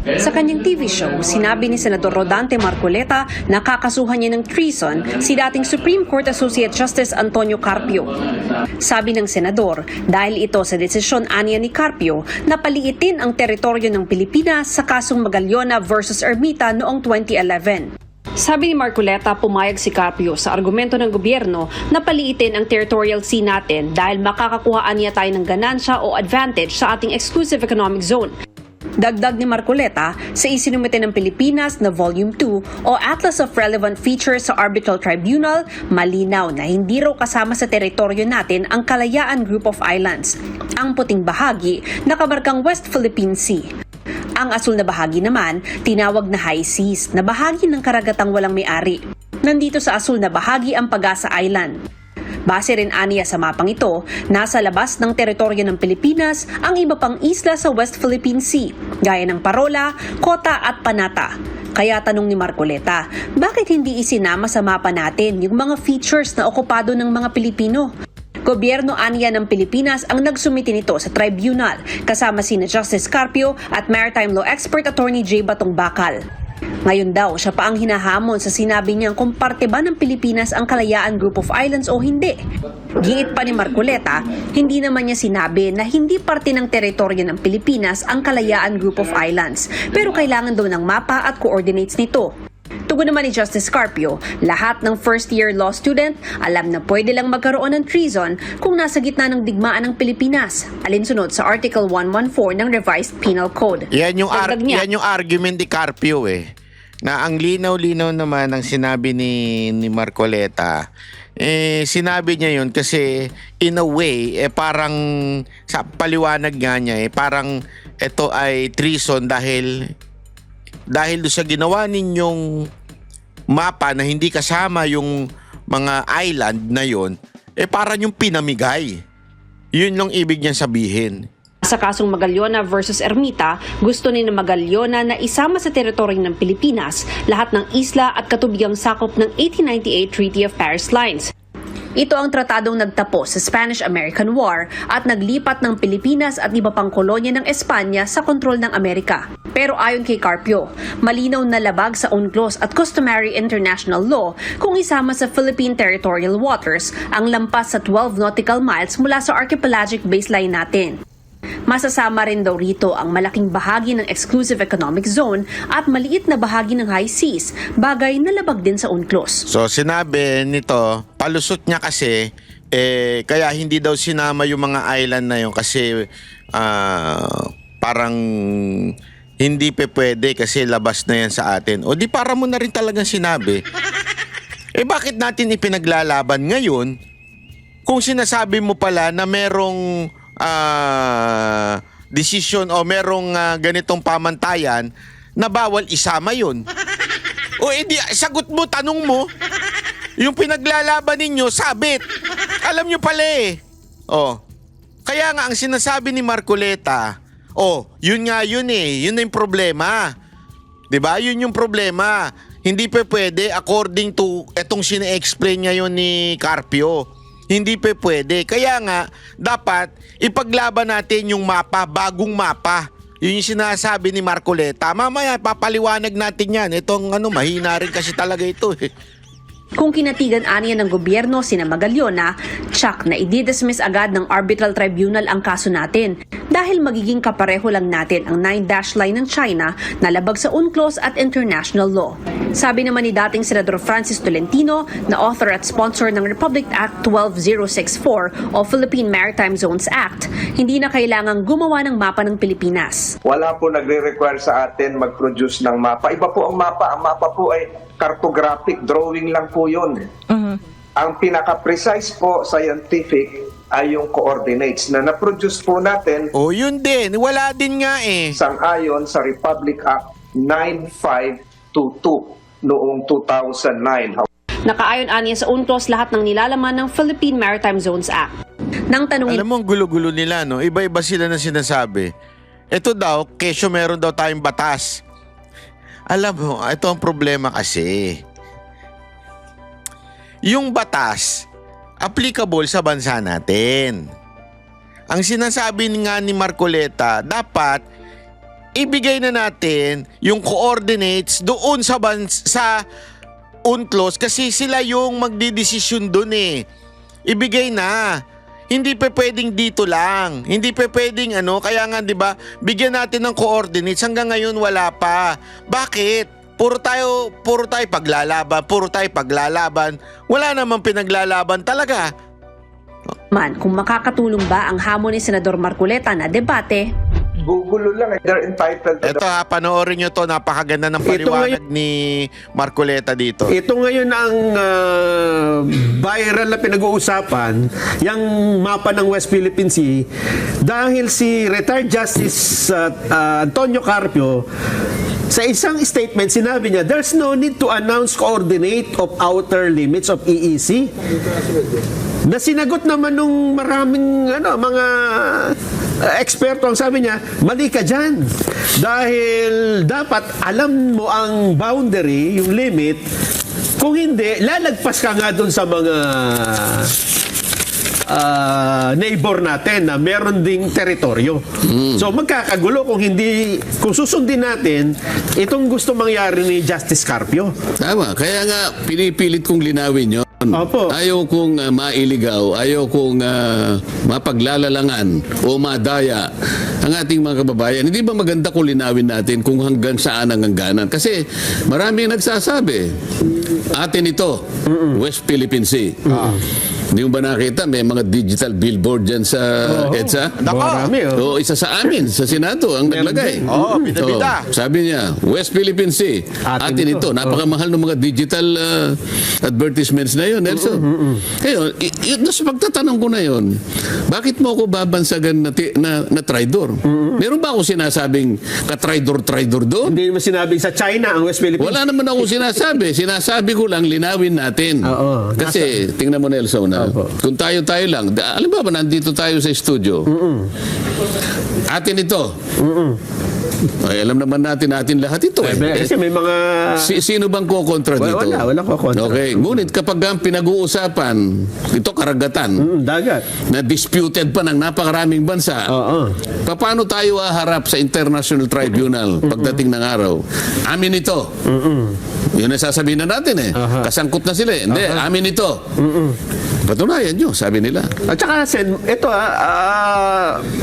Sa kanyang TV show, sinabi ni Senador Rodante Marcoleta na kakasuhan niya ng treason si dating Supreme Court Associate Justice Antonio Carpio. Sabi ng senador, dahil ito sa desisyon aniya ni Carpio na paliitin ang teritoryo ng Pilipinas sa kasong Magallona versus Ermita noong 2011. Sabi ni Marcoleta, pumayag si Carpio sa argumento ng gobyerno na paliitin ang territorial sea natin dahil makakakuhaan niya tayo ng ganansya o advantage sa ating exclusive economic zone. Dagdag ni Marcoleta, sa isinumite ng Pilipinas na Volume 2 o Atlas of Relevant Features sa Arbitral Tribunal, malinaw na hindi raw kasama sa teritoryo natin ang Kalayaan Group of Islands, ang puting bahagi na kabarkang West Philippine Sea. Ang asul na bahagi naman, tinawag na High Seas, na bahagi ng karagatang walang may-ari. Nandito sa asul na bahagi ang Pagasa Island. Base rin aniya sa mapang ito, nasa labas ng teritoryo ng Pilipinas ang iba pang isla sa West Philippine Sea, gaya ng Parola, Kota at Panata. Kaya tanong ni Marcoleta, bakit hindi isinama sa mapa natin yung mga features na okupado ng mga Pilipino? Gobyerno aniya ng Pilipinas ang nagsumiti nito sa tribunal kasama sina Justice Carpio at maritime law expert attorney J. Batong Bakal. Ngayon daw, siya pa ang hinahamon sa sinabi niyang kung parte ba ng Pilipinas ang Kalayaan Group of Islands o hindi. Giit pa ni Marcoleta, hindi naman niya sinabi na hindi parte ng teritoryo ng Pilipinas ang Kalayaan Group of Islands, pero kailangan daw ng mapa at coordinates nito. Tugon naman ni Justice Carpio, lahat ng first-year law student alam na pwede lang magkaroon ng treason kung nasa gitna ng digmaan ng Pilipinas, alinsunod sa Article 114 ng Revised Penal Code. Yan yung, Dagdag niya, yan yung argument ni Carpio na ang linaw-linaw naman ang sinabi ni Marcoleta. Sinabi niya yun kasi in a way, parang sa paliwanag nga niya, parang ito ay treason dahil doon sa ginawa ninyong mapa na hindi kasama yung mga island na yon, parang yung pinamigay. Yun lang ibig niya sabihin. sa kasong Magallona versus Ermita, gusto ni Magallona na isama sa teritoryo ng Pilipinas lahat ng isla at katubigang sakop ng 1898 Treaty of Paris Lines. Ito ang tratadong nagtapos sa Spanish-American War at naglipat ng Pilipinas at iba pang kolonya ng Espanya sa kontrol ng Amerika. Pero ayon kay Carpio, malinaw na labag sa UNCLOS at customary international law kung isama sa Philippine territorial waters ang lampas sa 12 nautical miles mula sa archipelagic baseline natin. Masasama rin daw rito ang malaking bahagi ng exclusive economic zone at maliit na bahagi ng high seas, bagay na labag din sa UNCLOS. So sinabi nito, palusot niya kasi, kaya hindi daw sinama yung mga island na yun kasi parang hindi pwede kasi labas na yan sa atin. O di para mo na rin talagang sinabi. Bakit natin ipinaglalaban ngayon kung sinasabi mo pala na merong decision o merong ganitong pamantayan na bawal isama yun. O edi sagot mo, tanong mo, yung pinaglalaban ninyo, sabit. Alam nyo pala kaya nga ang sinasabi ni Marcoleta, yun nga yun yun na yung problema. Diba? Yun yung problema. Hindi pwede according to etong sine-explain ngayon ni Carpio. Hindi pwede. Kaya nga, dapat ipaglaban natin yung mapa, bagong mapa. Yun yung sinasabi ni Marcoleta. Mamaya, papaliwanag natin yan. Itong mahina rin kasi talaga ito Kung kinatigan aniya ng gobyerno sina Magallona, tsak na i-dismiss agad ng arbitral tribunal ang kaso natin dahil magiging kapareho lang natin ang 9-dash line ng China na labag sa UNCLOS at international law. Sabi naman ni dating Senador Francis Tolentino na author at sponsor ng Republic Act 12064 o Philippine Maritime Zones Act, hindi na kailangang gumawa ng mapa ng Pilipinas. Wala po nagre-require sa atin mag-produce ng mapa. Iba po ang mapa. Ang mapa po ay cartographic drawing lang po yun. Ang pinaka-precise po scientific ay yung coordinates na na-produce po natin. Yun din. Wala din nga Sang-ayon sa Republic Act 9522 noong 2009. Nakaayon aniya sa UNCLOS lahat ng nilalaman ng Philippine Maritime Zones Act. Nang tanungin Alam mo, ang gulo-gulo nila, Iba-iba sila na sinasabi. Ito daw, kesyo meron daw tayong batas. Alam mo, ito ang problema kasi. Yung batas, applicable sa bansa natin. Ang sinasabi nga ni Marcoleta, dapat ibigay na natin yung coordinates doon sa UNCLOS kasi sila yung magdidesisyon doon Ibigay na. Hindi pwedeng dito lang. Hindi pwedeng kaya nga 'di ba? Bigyan natin ng coordinates hanggang ngayon wala pa. Bakit? puro tayo paglalaban. Wala namang pinaglalaban talaga. Kung makakatulong ba ang hamon ni Senador Marcoleta na debate, Gugulo lang. They're entitled to Ito panoorin nyo to, napakaganda ng paliwanag ni Marcoleta dito. Ito ngayon ang viral na pinag-uusapan, yung mapa ng West Philippine Sea, dahil si retired Justice Antonio Carpio, sa isang statement, sinabi niya, there's no need to announce coordinate of outer limits of EEC. Na sinagot naman nung maraming mga eksperto, ang sabi niya, mali ka dyan. Dahil dapat alam mo ang boundary, yung limit. Kung hindi, lalagpas ka nga dun sa mga neighbor natin na meron ding teritoryo. So magkakagulo kung susundin natin itong gusto mangyari ni Justice Carpio. Tama, kaya nga pinipilit kong linawin yun. Opo. Ayaw kong mailigaw, ayaw kong mapaglalalangan o madaya ang ating mga kababayan. Hindi ba maganda kung linawin natin kung hanggang saan ang hangganan? Kasi marami nagsasabi, atin ito, West Philippine Sea. Hindi mo ba nakita? May mga digital billboard dyan sa EDSA. Marami, O isa sa amin, sa Senado, ang naglagay. Bida-bida. Sabi niya, West Philippine Sea, atin ito. Napakamahal ng mga digital advertisements na yun, Nelson. Kaya, sa pagtatanong ko na yun, bakit mo ako babansagan na traidor? Meron ba ako sinasabing ka-traidor doon? Hindi naman sinabing sa China ang West Philippine Sea. Wala naman ako sinasabi. Sinasabi ko lang, linawin natin. Kasi, tingnan mo, Nelson, kung tayo lang, alam ba nandito tayo sa studio? Atin ito. Ay, alam naman natin lahat ito. Kasi may mga... Sino bang kukontra dito? Wala kukontra. Okay. Ngunit kapag ang pinag-uusapan, ito karagatan, dagat, na disputed pa ng napakaraming bansa, paano tayo haharap sa International Tribunal pagdating ng araw? Amin ito. Yun ang sasabihin na natin Kasangkot na sila Hindi, amin ito. Patunayan nyo, sabi nila. At saka, Sen, ito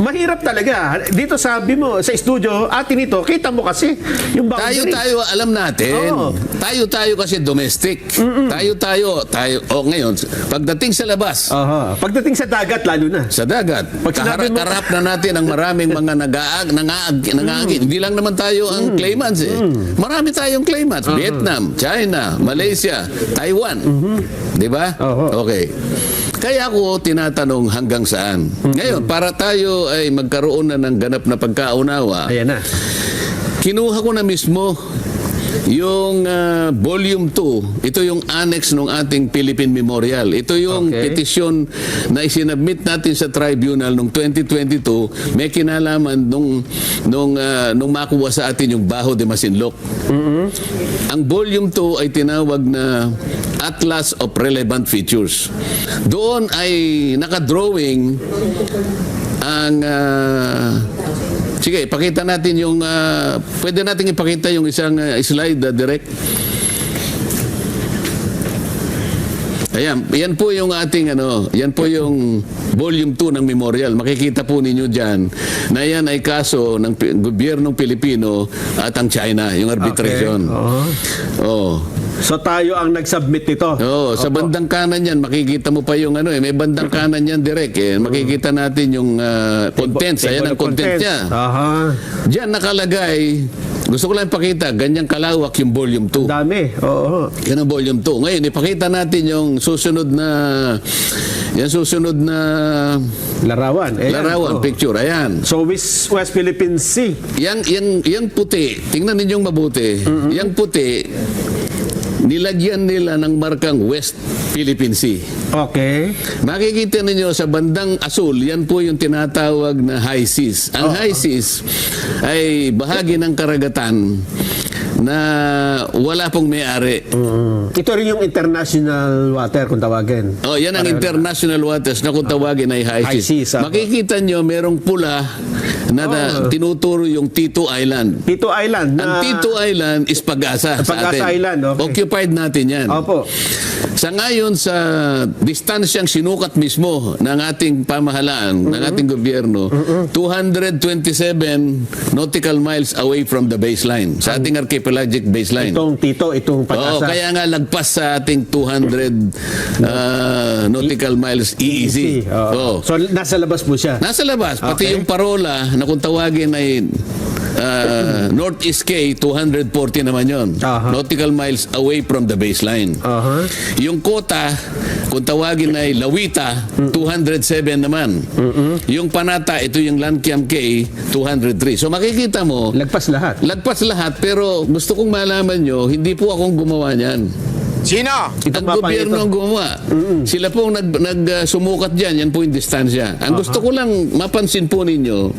mahirap talaga. Dito sabi mo, sa studio, atin ito, kita mo kasi yung boundary. Tayo, alam natin. Tayo kasi domestic. Tayo. Ngayon, pagdating sa labas. Pagdating sa dagat, lalo na. Sa dagat. Kaharap na natin ang maraming mga nang-aagin. Hindi lang naman tayo ang claimants Marami tayong claimants. Vietnam, China, Malaysia, Taiwan. Di ba? Okay. Kaya ako tinatanong hanggang saan. Ngayon, para tayo ay magkaroon na ng ganap na pagkaunawa, ayan na. Kinuha ko na mismo yung volume 2. Ito yung annex ng ating Philippine Memorial. Ito yung petisyon na isinabmit natin sa tribunal noong 2022. May kinalaman nung makuha sa atin yung Baho de Masinloc. Ang volume 2 ay tinawag na Atlas of Relevant Features. Doon ay nakadrawing ang sige, pakita natin yung pwede natin ipakita yung isang slide direct. Ayan, yan po yung ating yan po yung volume 2 ng memorial. Makikita po ninyo diyan na yan ay kaso ng gobyernong Pilipino at ang China, yung arbitration. So tayo ang nag-submit nito. Sa bandang kanan yan, makikita mo pa yung may bandang kanan yan direct makikita natin yung contents. Ayan ang content niya. Diyan nakalagay, gusto ko lang ipakita, ganyang kalawak yung volume 2. Dami. Yan ang volume 2. Ngayon, ipakita natin yung susunod na larawan. Larawan, picture. Ayan. So, West Philippine Sea. Yang puti, tingnan ninyong mabuti. Yang puti, nilagyan nila ng markang West Philippine Sea. Okay. Makikita ninyo sa bandang asul, yan po yung tinatawag na high seas. Ang high seas ay bahagi ng karagatan na wala pong may-ari. Ito rin yung international water kung tawagin. Yan ang international waters na kung tawagin ay high seas. Makikita nyo merong pula na tinuturo yung Tito Island. Tito Island. Ang Tito Island is Pag-asa sa atin. Pag-asa Island, okay. Occupied natin yan. Opo. Sa ngayon, sa distansyang sinukat mismo ng ating pamahalaan, ng ating gobyerno, 227 nautical miles away from the baseline sa ating archipelago. archipelagic baseline. Itong Oo, pag-asa. kaya nga lagpas sa ating 200 nautical miles EEZ. Oo. So, nasa labas po siya. Nasa labas, pati Okay. yung parola na kung tawagin ay Northeast K, 240 naman yon. Nautical miles away from the baseline. Yung Kota, kung tawagin ay Lawita, 207 naman. Yung Panata, ito yung Lankiam K, 203. So makikita mo, Lagpas lahat. lagpas lahat, pero gusto kong malaman nyo, hindi po akong gumawa niyan. Sino? Ang gobyerno ang gumawa. Sila po sumukat dyan. Yan po yung distansya. Ang gusto ko lang mapansin po ninyo,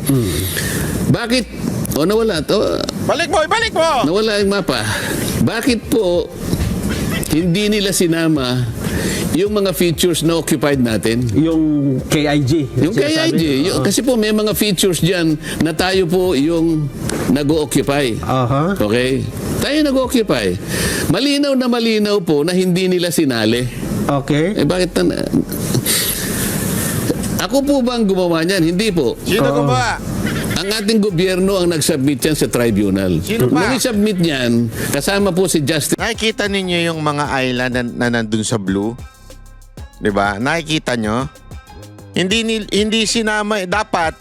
bakit, nawala. Balik mo! Nawala yung mapa. Bakit po hindi nila sinama yung mga features na occupied natin? Yung KIG. Yung KIG. Kasi po may mga features dyan na tayo po yung nag-occupy. Okay? Tayo nag-occupy. Malinaw na malinaw po na hindi nila sinali. Okay. Bakit ako po ba ang gumawa niyan? Hindi po. Sino gumawa? Ang ating gobyerno ang nag-submit yan sa tribunal. Sino ba? Nung i-submit niyan, kasama po si Justice. Nakikita ninyo yung mga island na nandun sa blue? 'Di ba? Nakikita nyo? Hindi sinama. Dapat,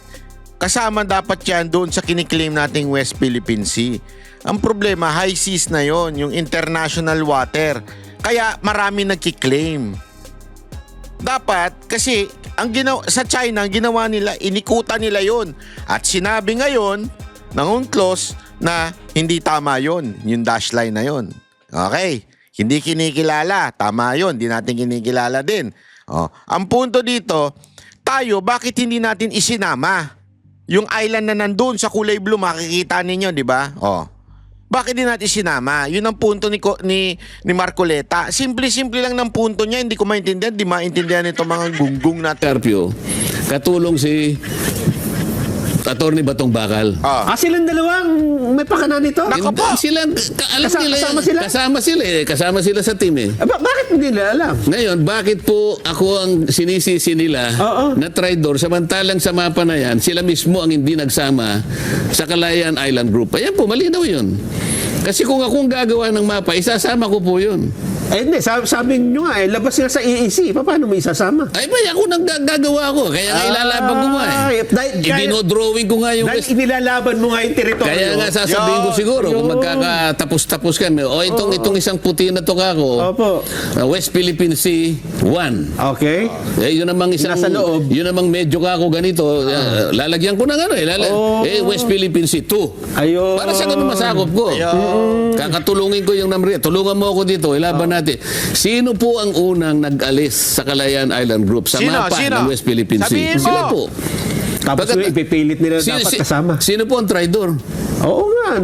kasama dapat yan doon sa kiniklaim nating West Philippine Sea. Ang problema, high seas na yon, yung international water. Kaya marami nagkiklaim. Dapat, kasi sa China, ang ginawa nila, inikutan nila yon. At sinabi ngayon ng UNCLOS na hindi tama yon, yung dash line na yon. Okay, hindi kinikilala. Tama yon, hindi natin kinikilala din. Ang punto dito, tayo, bakit hindi natin isinama yung island na nandun sa kulay blue, makikita ninyo, di ba? Bakit din natin sinama? Yun ang punto ni Marcoleta. Simple-simple lang ng punto niya. Hindi ko maintindihan. Di maintindihan itong mga gunggong natin. Carpio, katulong si Attorney Batong Bakal. Silang dalawang may pakana nito? Kasama sila sa team eh. Bakit hindi nila alam? Ngayon, bakit po ako ang sinisisi nila na traitor samantalang sa mapa na yan, sila mismo ang hindi nagsama sa Kalayaan Island Group? Ayan po, malinaw yun. Kasi kung akong gagawa ng mapa, isasama ko po yun. Hindi, sabi nyo nga labas nga sa EEC. Paano mo isasama? Ay ba, ako nang gagawa ko. Kaya nga ilalaban ko nga Ibinodrawing ko nga yung dahil inilalaban mo nga yung teritoryo. Kaya nga sasabihin ko siguro kung magkakatapos-tapos kami. Itong isang puti na to kako. West Philippine Sea 1. Okay. Yun namang isang nasa loob. Yun namang medyo kako ganito. Lalagyan ko ng West Philippine Sea 2. Ayun. Para sa ganun masakop ko. Kakatulungin ko yung number. Tulungan mo ako dito. Ilaban natin. Sino po ang unang nag-alis sa Kalayaan Island Group sa mapa ng West Philippine Sea? Sila po. Tapos ipipilit nila dapat kasama. Sino po ang traidor? Oo nga,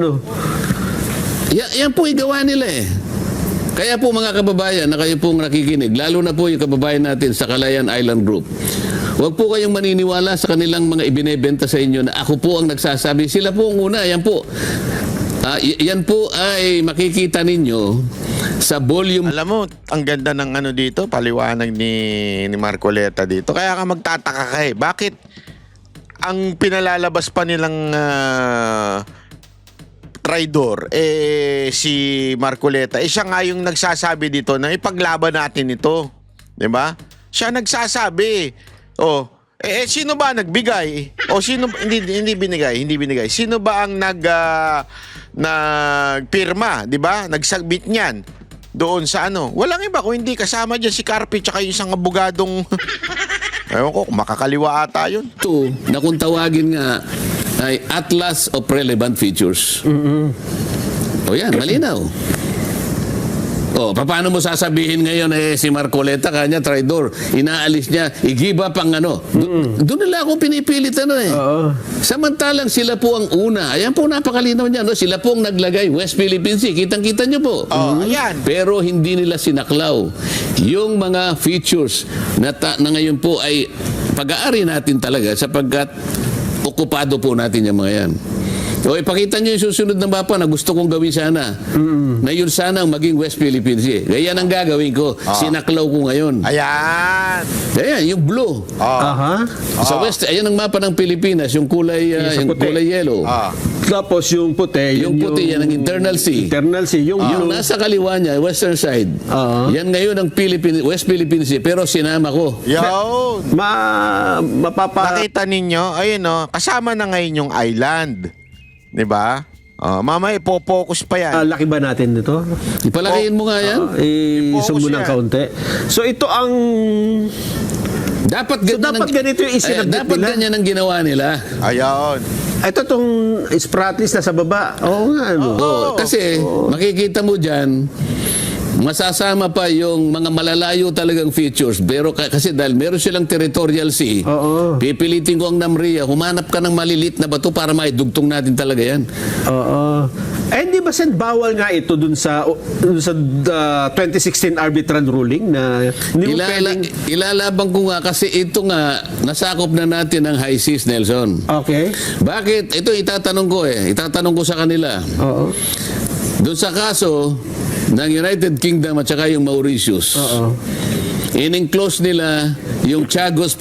Yan po igawa nila eh. Kaya po mga kababayan na kayo pong nakikinig, lalo na po yung kababayan natin sa Kalayaan Island Group, huwag po kayong maniniwala sa kanilang mga ibinebenta sa inyo na ako po ang nagsasabi. Sila po ang una. Yan po. Yan po ay makikita ninyo sa volume. Alam mo, ang ganda ng dito, paliwanag ni Marcoleta dito. Kaya ka magtataka ka eh. Bakit ang pinalalabas pa nilang traidor si Marcoleta, siya nga yung nagsasabi dito na ipaglaban natin ito. 'Di ba? Siya nagsasabi. Sino ba nagbigay? Sino hindi binigay. Sino ba ang nagpirma, 'di ba? Nagsubmit niyan doon sa Walang iba kung hindi kasama diyan si Carpio tsaka yung isang abogadong ewan ko, makakaliwa ata yun. Ito, na kung tawagin nga ay Atlas of Relevant Features. Yan, malinaw. Paano mo sasabihin ngayon si Marcoleta kanya traidor, inaalis niya, igiba pang doon nila ako pinipilit Samantalang sila po ang una. Ayan po, napakalinaw niya, sila po ang naglagay West Philippine Sea. Kitang-kita niyo po. Ayan. Pero hindi nila sinaklaw yung mga features na ngayon po ay pag-aari natin talaga sapagkat okupado po natin yung mga yan. O ipakita nyo yung susunod na mapa na gusto kong gawin sana. Na yun sana ang maging West Philippine Sea. Kaya yan ang gagawin ko. Sinaklaw ko ngayon. Ayan. Ayan, yung blue. Aha. Sa West, ayan ang mapa ng Pilipinas, yung kulay, yung puti. kulay yellow. Tapos yung puti. Yung puti, yan ang internal sea. Internal sea. Yung Yung blue. nasa kaliwa niya, western side, yan ngayon ang West Philippine Sea, pero sinama ko. Yun. Mapapa... Nakita ninyo, ayun kasama na ngayon yung island. 'Di ba? Mamaya ipo-focus pa yan. laki ba natin nito? Ipalakihin mo nga yan. I-zoom mo ng yan. kaunti. So ito ang... Dapat ganito yung isinabit dapat nila. ganyan ang ginawa nila. Ayun. Ito tong spratlys na sa baba. Oo nga, ano? Kasi makikita mo dyan, masasama pa yung mga malalayo talagang features. Pero kasi dahil meron silang territorial sea, pipilitin ko ang NAMRIA, humanap ka ng malilit na bato para maidugtong natin talaga yan. Di ba Sen, bawal nga ito dun sa 2016 arbitral ruling na hindi mo pwedeng... Ilalaban ko nga kasi ito nga nasakop na natin ang high seas, Nelson. Okay. Bakit? Ito itatanong ko sa kanila. Doon sa kaso ng United Kingdom at saka yung Mauritius. In-enclose nila yung Chagos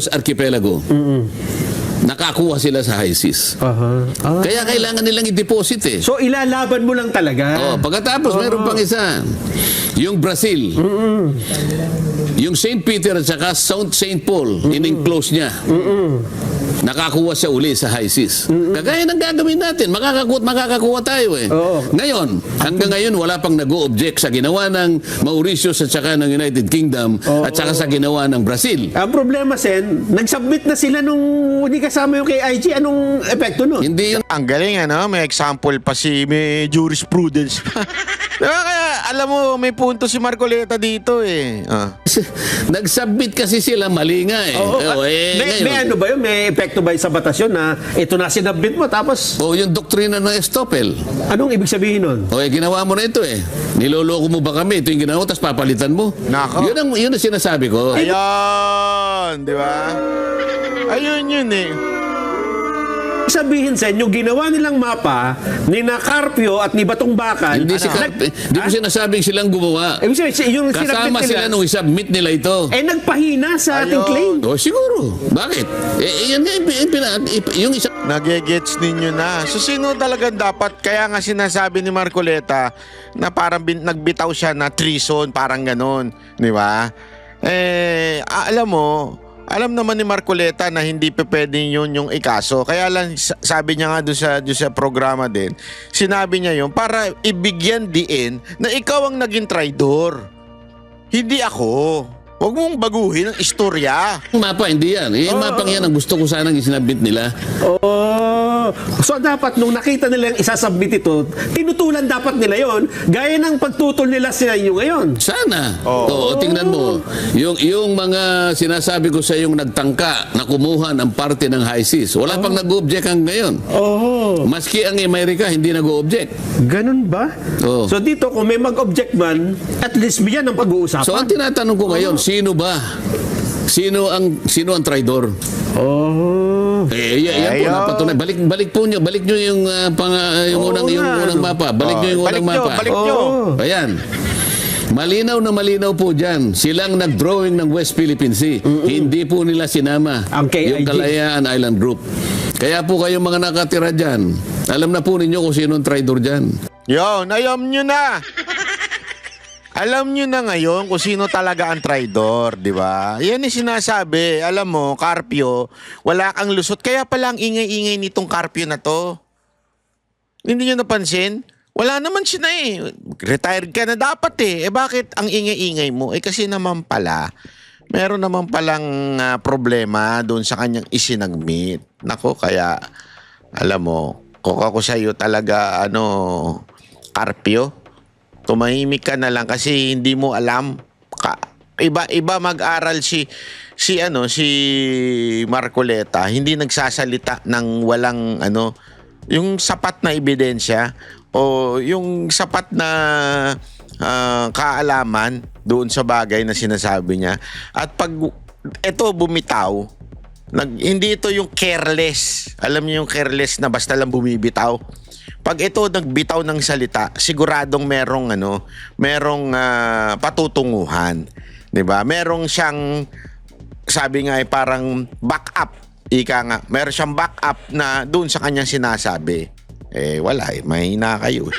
Archipelago. Nakakuha sila sa high seas. Kaya kailangan nilang i-deposit eh. So ilalaban mo lang talaga. Pagkatapos meron pang isa. Yung Brazil. Yung St. Peter at saka St. Paul, in-enclose niya. Nakakuha siya uli sa high seas. Kagaya ng gagawin natin, makakakuha tayo eh. Ngayon, hanggang ngayon wala pang nag-o-object sa ginawa ng Mauritius at saka ng United Kingdom at saka sa ginawa ng Brazil. Ang problema, Sen, nag-submit na sila nung hindi kasama yung KIG. Anong epekto nun? Hindi yun. Ang galing may example pa may jurisprudence pa. Diba? Kaya alam mo, may punto si Marcoleta dito eh. Nag-submit kasi sila mali nga eh. May ano ba yun? May epekto ba sa batas yun na ito na sinabit mo tapos... Yung doktrina ng estoppel. Anong ibig sabihin nun? Ginawa mo na ito eh. Niloloko mo ba kami? Ito yung ginawa, tapos papalitan mo. Nako. Yun ang sinasabi ko. Ayun, di ba? Ayun yun eh. Sabihin sa inyo, ginawa nilang mapa ni na Carpio at ni Batong Bakal. Hindi mo sinasabing silang gumawa. Yung Kasama sila nung isubmit nila ito. Nagpahina sa ating claim. Siguro. Bakit? Yan nga, yung isa... Nagigets ninyo na. So sino talagang dapat? Kaya nga sinasabi ni Marcoleta na parang nagbitaw siya na treason, parang ganon. Di ba? Alam naman ni Marcoleta na hindi pa pwedeng yun yung ikaso. Kaya lang sabi niya nga doon sa programa din, sinabi niya yun para ibigyan diin na ikaw ang naging traidor. Hindi ako. Huwag mong baguhin ang istorya. Yung mapa, hindi yan. Yung mapang yan ang gusto ko sanang isinabit nila. So dapat nung nakita nila yung isasubmit ito, tinutulan dapat nila yon gaya ng pagtutol nila sa inyo ngayon. Sana. Tingnan mo. Yung mga sinasabi ko sa yung nagtangka na kumuha ng parte ng high seas, wala pang nag-object hanggang ngayon. Maski ang Amerika hindi nag-object. Ganun ba? So dito kung may mag-object man, at least yan ang pag-uusapan. So ang tinatanong ko ngayon, sino ba? Sino ang traidor? Yan po napatunay. Balik nyo yung unang mapa. Balik nyo yung unang mapa. Balik nyo. Ayan. Malinaw na malinaw po dyan. Silang nag-drawing ng West Philippine Sea. Hindi po nila sinama yung Kalayaan Island Group. Kaya po kayong mga nakatira dyan, alam na po ninyo kung sino ang traidor dyan. Alam nyo na. Alam nyo na ngayon kung sino talaga ang traidor, di ba? Yan yung sinasabi. Alam mo, Carpio, wala kang lusot. Kaya pala ang ingay-ingay nitong Carpio na to. Hindi nyo napansin? Wala naman siya na eh. Retired ka na dapat eh. Bakit ang ingay-ingay mo? Kasi naman pala, meron naman palang problema doon sa kanyang isinagmit. Nako, kaya, alam mo, kung ako sa'yo talaga, Carpio, tumahimik ka na lang kasi hindi mo alam. Iba mag-aral si Marcoleta, hindi nagsasalita ng walang yung sapat na ebidensya o yung sapat na kaalaman doon sa bagay na sinasabi niya. At pag ito bumitaw, Hindi ito yung careless. Alam niyo yung careless na basta lang bumibitaw. Pag ito nagbitaw ng salita, siguradong merong patutunguhan, 'di ba? Merong siyang, sabi nga ay parang backup. Ika nga, meron siyang backup na doon sa kanyang sinasabi. Wala mahina kayo.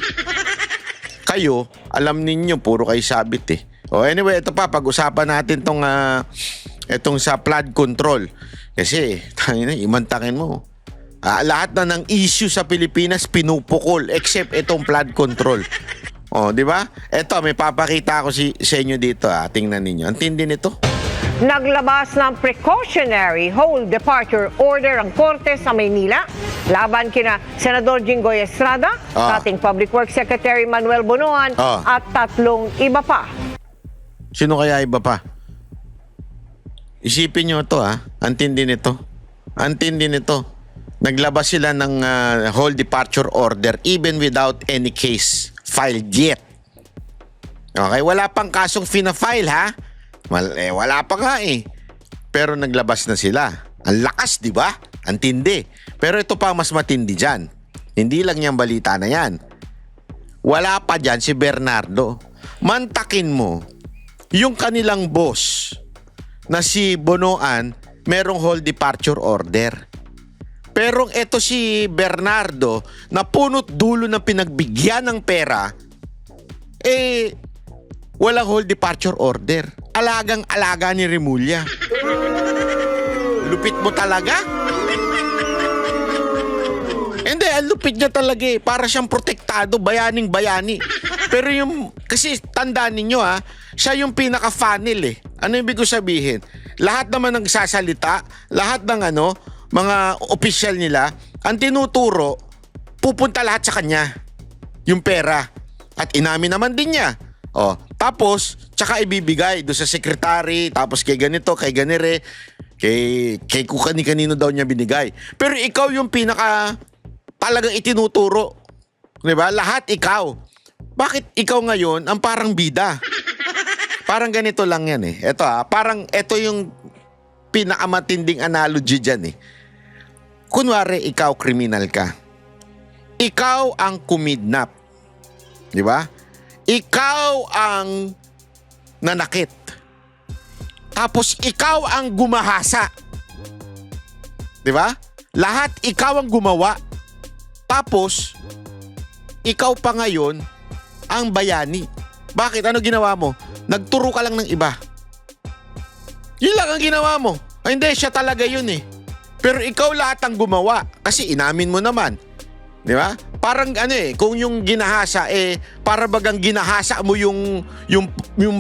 Kayo, alam ninyo, puro kayo sabit eh. Anyway, ito pa, pag-usapan natin itong sa flood control. Kasi, imantakin mo. Lahat na ng issue sa Pilipinas pinupukol except itong flood control. Di ba? Ito, may papakita ako sa inyo dito. Tingnan ninyo. Ang tindi nito. Naglabas ng precautionary hold departure order ang Korte sa Maynila laban kina Senador Jinggoy Estrada, dating Public Works Secretary Manuel Bonoan at 3 iba pa. Sino kaya iba pa? Isipin nyo ito Ang tindi nito. Ang tindi nito. Naglabas sila ng hold departure order even without any case filed yet. Okay, wala pang kasong fina-file wala pa nga Pero naglabas na sila. Ang lakas, di ba? Ang tindi. Pero ito pa mas matindi dyan. Hindi lang yung balita na yan. Wala pa dyan si Bernardo. Mantakin mo, yung kanilang boss na si Bonoan, merong hold departure order. Pero ito si Bernardo, na punot dulo ng pinagbigyan ng pera, walang hold departure order. Alagang-alaga ni Remulla. Lupit mo talaga? Hindi, ang lupit niya talaga Para siyang protektado, bayaning-bayani. Pero kasi tandaan ninyo siya yung pinaka-funnel Ano ibig ko sabihin? Lahat naman ng sasalita, lahat ng mga opisyal nila, ang tinuturo, pupunta lahat sa kanya. Yung pera. At inamin naman din niya. Tapos, tsaka ibibigay doon sa sekretary, tapos kay ganito, kay ganire, kay kani-kanino daw niya binigay. Pero ikaw yung pinaka talagang itinuturo. 'Di ba? Lahat ikaw. Bakit ikaw ngayon ang parang bida? Parang ganito lang yan Ito parang ito yung pinakamatinding analogy dyan Kunwari, ikaw kriminal ka. Ikaw ang kumidnap. 'Di ba? Ikaw ang nanakit. Tapos ikaw ang gumahasa. 'Di ba? Lahat ikaw ang gumawa. Tapos ikaw pa ngayon ang bayani. Bakit? Ano ginawa mo? Nagturo ka lang ng iba. Yun lang ang ginawa mo. Hindi, siya talaga yun Pero ikaw lahat ang gumawa. Kasi inamin mo naman. Di ba? Parang kung yung ginahasa para bagang ginahasa mo yung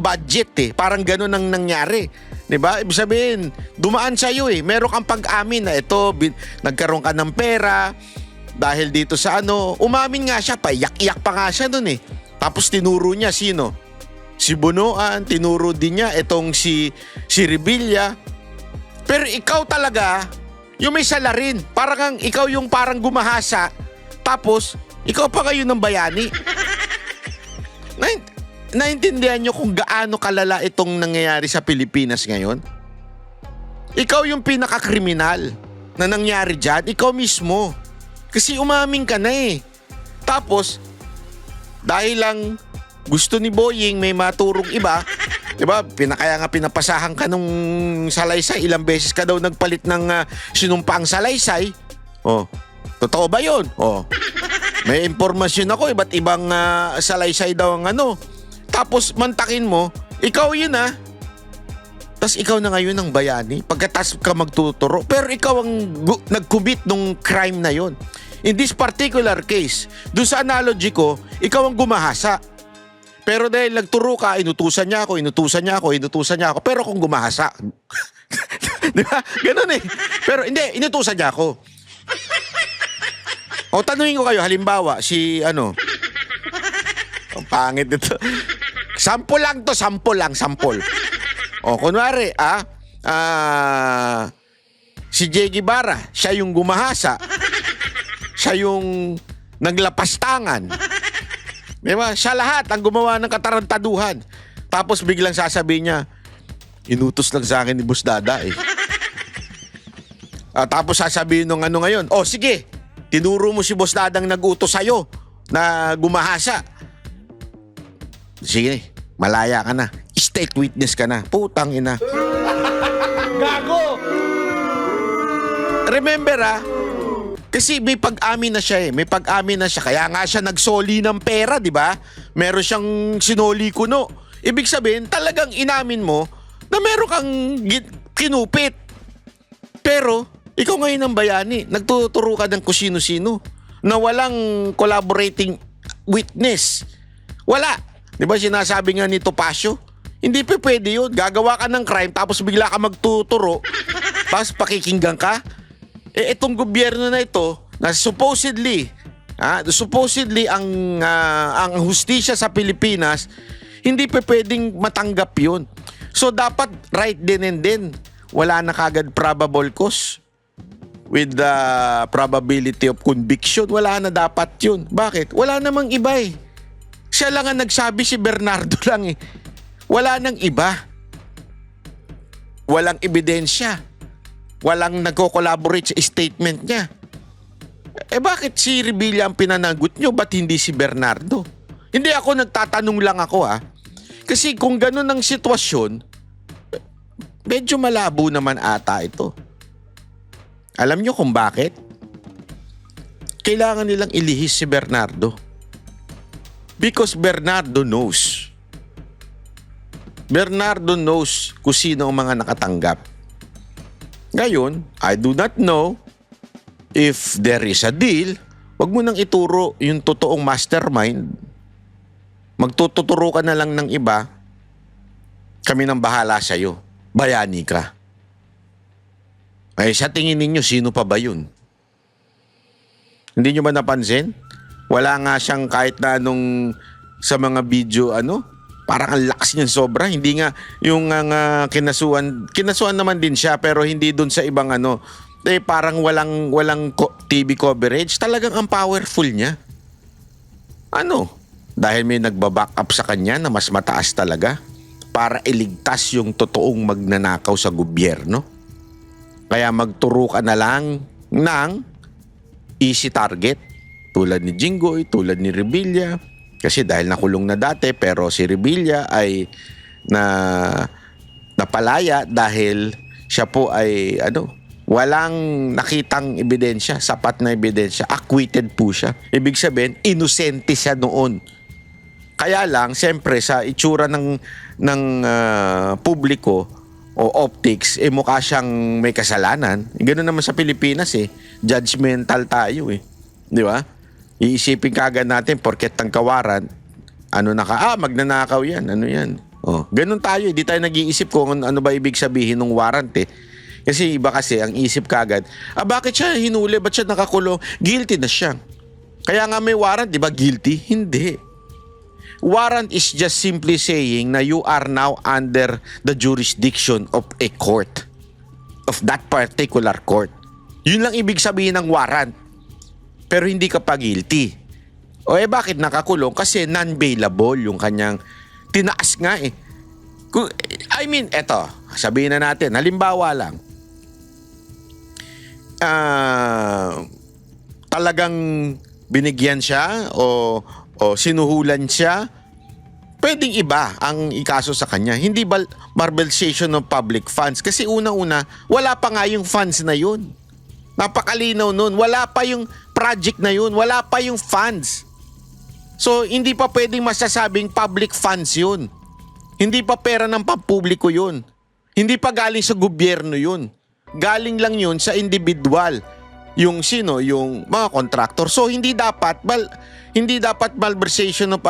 budget Parang gano'n ang nangyari. 'Di ba? Ibig sabihin, dumaan sa iyo Meron kang pag-amin na ito, nagkaroon ka ng pera dahil dito sa umamin nga siya, paiyak-iyak pa nga siya doon Tapos tinuro niya sino? Si Bonoan, tinuro din niya itong si Revilla. Pero ikaw talaga yung may salarin. Parang ikaw yung parang gumahasa. Tapos, ikaw pa kayo ng bayani. Naintindihan nyo kung gaano kalala itong nangyayari sa Pilipinas ngayon? Ikaw yung pinakakriminal na nangyari dyan. Ikaw mismo. Kasi umamin ka na Tapos, dahil lang gusto ni Boying may maturong iba, diba? Kaya nga pinapasahan ka nung salaysay. Ilang beses ka daw nagpalit ng sinumpaang salaysay. Totoo ba yun? May impormasyon ako, iba't ibang salaysay daw ang Tapos mantakin mo, ikaw yun Tapos ikaw na ngayon ang bayani. Pagkatas ka magtuturo. Pero ikaw ang nag-commit nung crime na yun. In this particular case, doon sa analogy ko, ikaw ang gumahasa. Pero dahil nagturo ka, inutusan niya ako. Pero kung gumahasa. Di ba? Ganun Pero hindi, inutusan niya ako. Tanungin ko kayo, halimbawa, ang pangit nito. Sample lang. Kunwari, si Jay Guevara, siya yung gumahasa. Siya yung naglapastangan. Diba? Siya lahat ang gumawa ng katarantaduhan. Tapos biglang sasabihin niya, inutos lang sa akin ni Boss Dada Tapos sasabihin nung ano ngayon, oh sige, tinuro mo si Boss Dadang nag-utos sa'yo na gumahasa. Sige, malaya ka na. State witness ka na. Putang ina. Gago! Remember kasi may pag-amin na siya May pag-amin na siya. Kaya nga siya nagsoli ng pera, di ba? Meron siyang sinoli kuno. Ibig sabihin, talagang inamin mo na meron kang kinupit. Pero, ikaw ngayon ang bayani. Nagtuturo ka ng kusino-sino na walang collaborating witness. Wala. Di ba sinasabi nga ni Topacio? Hindi pa pwede yun. Gagawa ka ng crime tapos bigla ka magtuturo tapos pakikinggan ka. Itong gobyerno na ito na supposedly ang hustisya sa Pilipinas, hindi pa pwedeng matanggap yun. So dapat right then and then, wala na kagad probable cause with the probability of conviction. Wala na dapat yun. Bakit? Wala namang iba Siya lang ang nagsabi, si Bernardo lang Wala nang iba. Walang ebidensya. Walang nagko-collaborate sa statement niya. Bakit si Revilla ang pinanagot nyo? Ba't hindi si Bernardo? Hindi ako nagtatanong lang ako Kasi kung ganun ang sitwasyon, medyo malabo naman ata ito. Alam nyo kung bakit? Kailangan nilang ilihis si Bernardo. Because Bernardo knows. Bernardo knows kung sino ang mga nakatanggap. Ngayon, I do not know if there is a deal. Wag mo nang ituro yung totoong mastermind. Magtuturo ka na lang ng iba. Kami nang bahala sa'yo. Bayani ka. Sa tingin ninyo, sino pa ba yun? Hindi nyo ba napansin? Wala nga siyang kahit na anong sa mga video, parang ang lakas niyan sobra. Hindi nga yung kinasuan naman din siya pero hindi dun sa ibang parang walang TV coverage. Talagang ang powerful niya. Dahil may nagbaback up sa kanya na mas mataas talaga para iligtas yung totoong magnanakaw sa gobyerno. Kaya magturo ka na lang ng easy target tulad ni Jinggoy, tulad ni Revilla. Kasi dahil nakulong na dati pero si Revilla ay napalaya dahil siya po ay walang nakitang ebidensya, sapat na ebidensya, acquitted po siya. Ibig sabihin, inosente siya noon. Kaya lang, siyempre sa itsura ng publiko o optics, mukha siyang may kasalanan. Ganoon naman sa Pilipinas judgmental tayo Di ba? Iisipin kagad natin porket tangkawaran, magnanakaw yan, yan. Ganun tayo, hindi tayo nag-iisip kung ano ba ibig sabihin ng warrant Kasi iba kasi ang isip kagad, bakit siya hinuli, ba't siya nakakulong? Guilty na siya. Kaya nga may warrant, di ba? Guilty? Hindi. Warrant is just simply saying na you are now under the jurisdiction of a court, of that particular court. Yun lang ibig sabihin ng warrant. Pero hindi ka pa guilty. Bakit nakakulong? Kasi non-bailable yung kanyang tinaas nga eto, sabihin na natin, halimbawa lang, talagang binigyan siya o sinuhulan siya, pwedeng iba ang ikaso sa kanya. Hindi malversation of public funds. Kasi una-una, wala pa nga yung funds na yun. Napakalinaw nun. Wala pa yung project na yun. Wala pa yung funds. So, hindi pa pwedeng masasabing public funds yun. Hindi pa pera ng pampubliko yun. Hindi pa galing sa gobyerno yun. Galing lang yun sa individual. Yung sino? Yung mga contractor. So, hindi dapat malversation of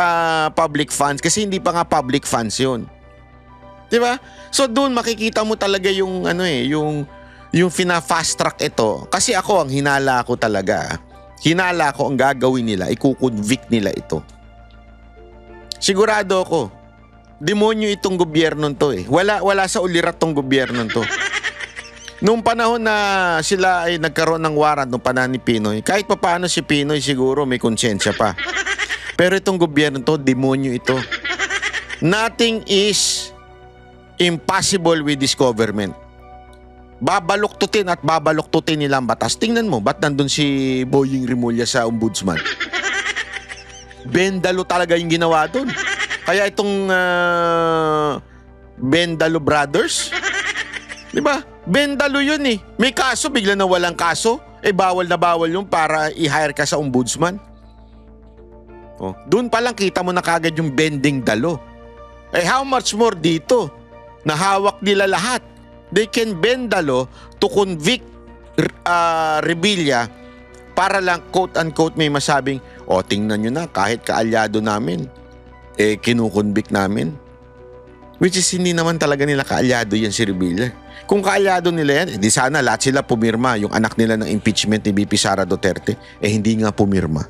public funds kasi hindi pa nga public funds yun. Diba? So, doon makikita mo talaga yung yung fina-fast track ito. Kasi ako, ang hinala ko talaga. Hinala ko ang gagawin nila. Ikukonvict nila ito. Sigurado ako, demonyo itong gobyerno to Wala sa ulirat tong gobyerno to. Nung panahon na sila ay nagkaroon ng warrant nung panahon ni Pinoy, kahit papaano si Pinoy siguro may konsensya pa. Pero itong gobyerno to, demonyo ito. Nothing is impossible with this government. babaluktutin at babaluktutin nila ang batas. Tingnan mo, ba't nandun si Boying Rimulya sa ombudsman? Bendalo talaga yung ginawa doon. Kaya itong Bendalo Brothers, di ba? Bendalo yun eh. May kaso, bigla na walang kaso. Bawal na bawal yun para i-hire ka sa ombudsman. Doon pa lang kita mo na kagad yung bending dalo. How much more dito? Nahawak nila lahat. They can bend the law to convict Revilla para lang quote-unquote may masabing, tingnan nyo na, kahit kaalyado namin, kinukonvict namin. Which is hindi naman talaga nila kaalyado yan si Revilla. Kung kaalyado nila yan, di sana lahat sila pumirma. Yung anak nila ng impeachment ni VP Sara Duterte, hindi nga pumirma.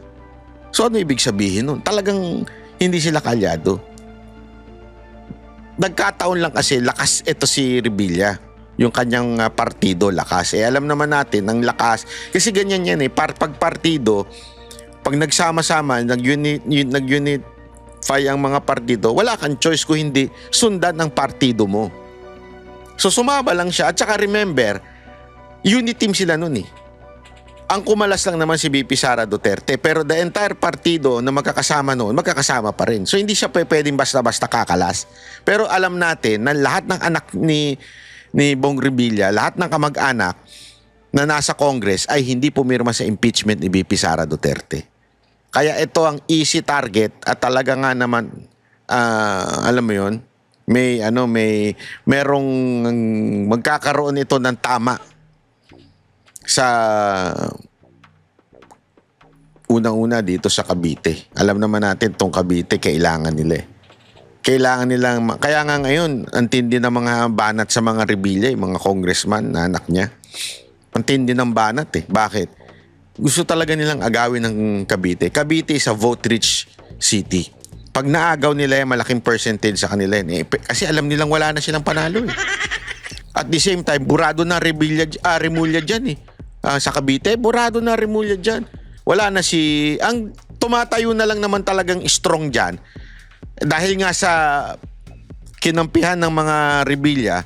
So ano ibig sabihin nun? Talagang hindi sila kaalyado. Nagkataon lang kasi lakas ito si Revilla. Yung kanyang partido, lakas. Alam naman natin, ang lakas. Kasi ganyan yan pag partido, pag nagsama-sama, nag-unify ang mga partido, wala kang choice kung hindi sundan ang partido mo. So sumama lang siya. At saka remember, unity team sila nun Ang kumalas lang naman si VP Sara Duterte, pero the entire partido na magkakasama noon, magkakasama pa rin. So hindi siya pwedeng basta-basta kakalas. Pero alam natin na lahat ng anak ni Bong Revilla, lahat ng kamag-anak na nasa Congress ay hindi pumirma sa impeachment ni VP Sara Duterte. Kaya ito ang easy target at talaga nga naman, alam mo yun, merong magkakaroon ito ng tama sa unang-una dito sa Cavite. Alam naman natin itong Cavite, kailangan nila Kailangan nilang, kaya nga ngayon, ang tindi ng mga banat sa mga Revilla, mga congressman na anak niya. Ang tindi ng banat Bakit? Gusto talaga nilang agawin ng Cavite. Cavite is a vote-rich city. Pag naagaw nila yung malaking percentage sa kanila kasi alam nilang wala na silang panalo At the same time, burado na Rimulya dyan sa Cavite, burado na Rimulya dyan. Wala na ang tumatayo na lang naman talagang strong dyan. Dahil nga sa kinampihan ng mga Revilla,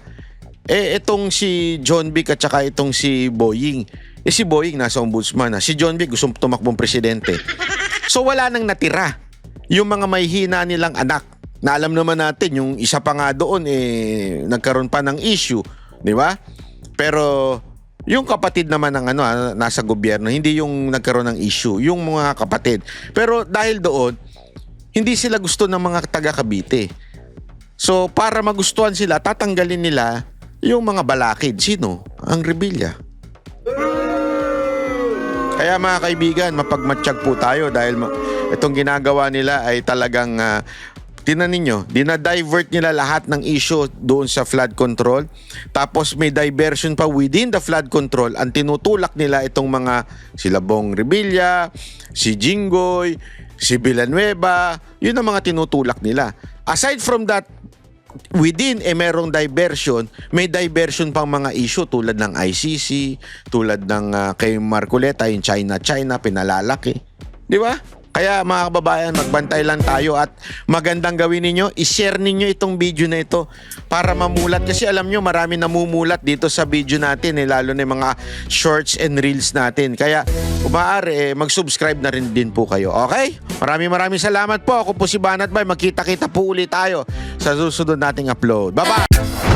itong si John Vic at saka itong si Boying. Si Boying nasa ombudsman Si John Vic gusto tumakbong presidente. So wala nang natira. Yung mga may hina nilang anak, na alam naman natin, yung isa pa nga doon, nagkaroon pa ng issue. Di ba? Pero yung kapatid naman ng nasa gobyerno, hindi yung nagkaroon ng issue. Yung mga kapatid. Pero dahil doon, hindi sila gusto ng mga taga Cavite. So, para magustuhan sila, tatanggalin nila yung mga balakid. Sino? Ang Revilla. Kaya mga kaibigan, mapagmatsyag po tayo dahil itong ginagawa nila ay talagang, tinan ninyo, dinadivert nila lahat ng issue doon sa flood control. Tapos may diversion pa within the flood control. Ang tinutulak nila itong mga sila Bong Revilla, si Jinggoy, si Villanueva, yun ang mga tinutulak nila. Aside from that, within merong diversion, may diversion pang mga issue tulad ng ICC, tulad ng kay Marcoleta, yung China, pinalalaki. Di ba? Kaya mga kababayan, magbantay lang tayo at magandang gawin ninyo, i-share ninyo itong video na ito para mamulat. Kasi alam nyo, marami namumulat dito sa video natin, lalo na yung mga shorts and reels natin. Kaya kung maaari, mag-subscribe na rin din po kayo. Okay? Maraming salamat po. Ako po si Banat Bay. Magkita-kita po ulit tayo sa susunod nating upload. Bye-bye!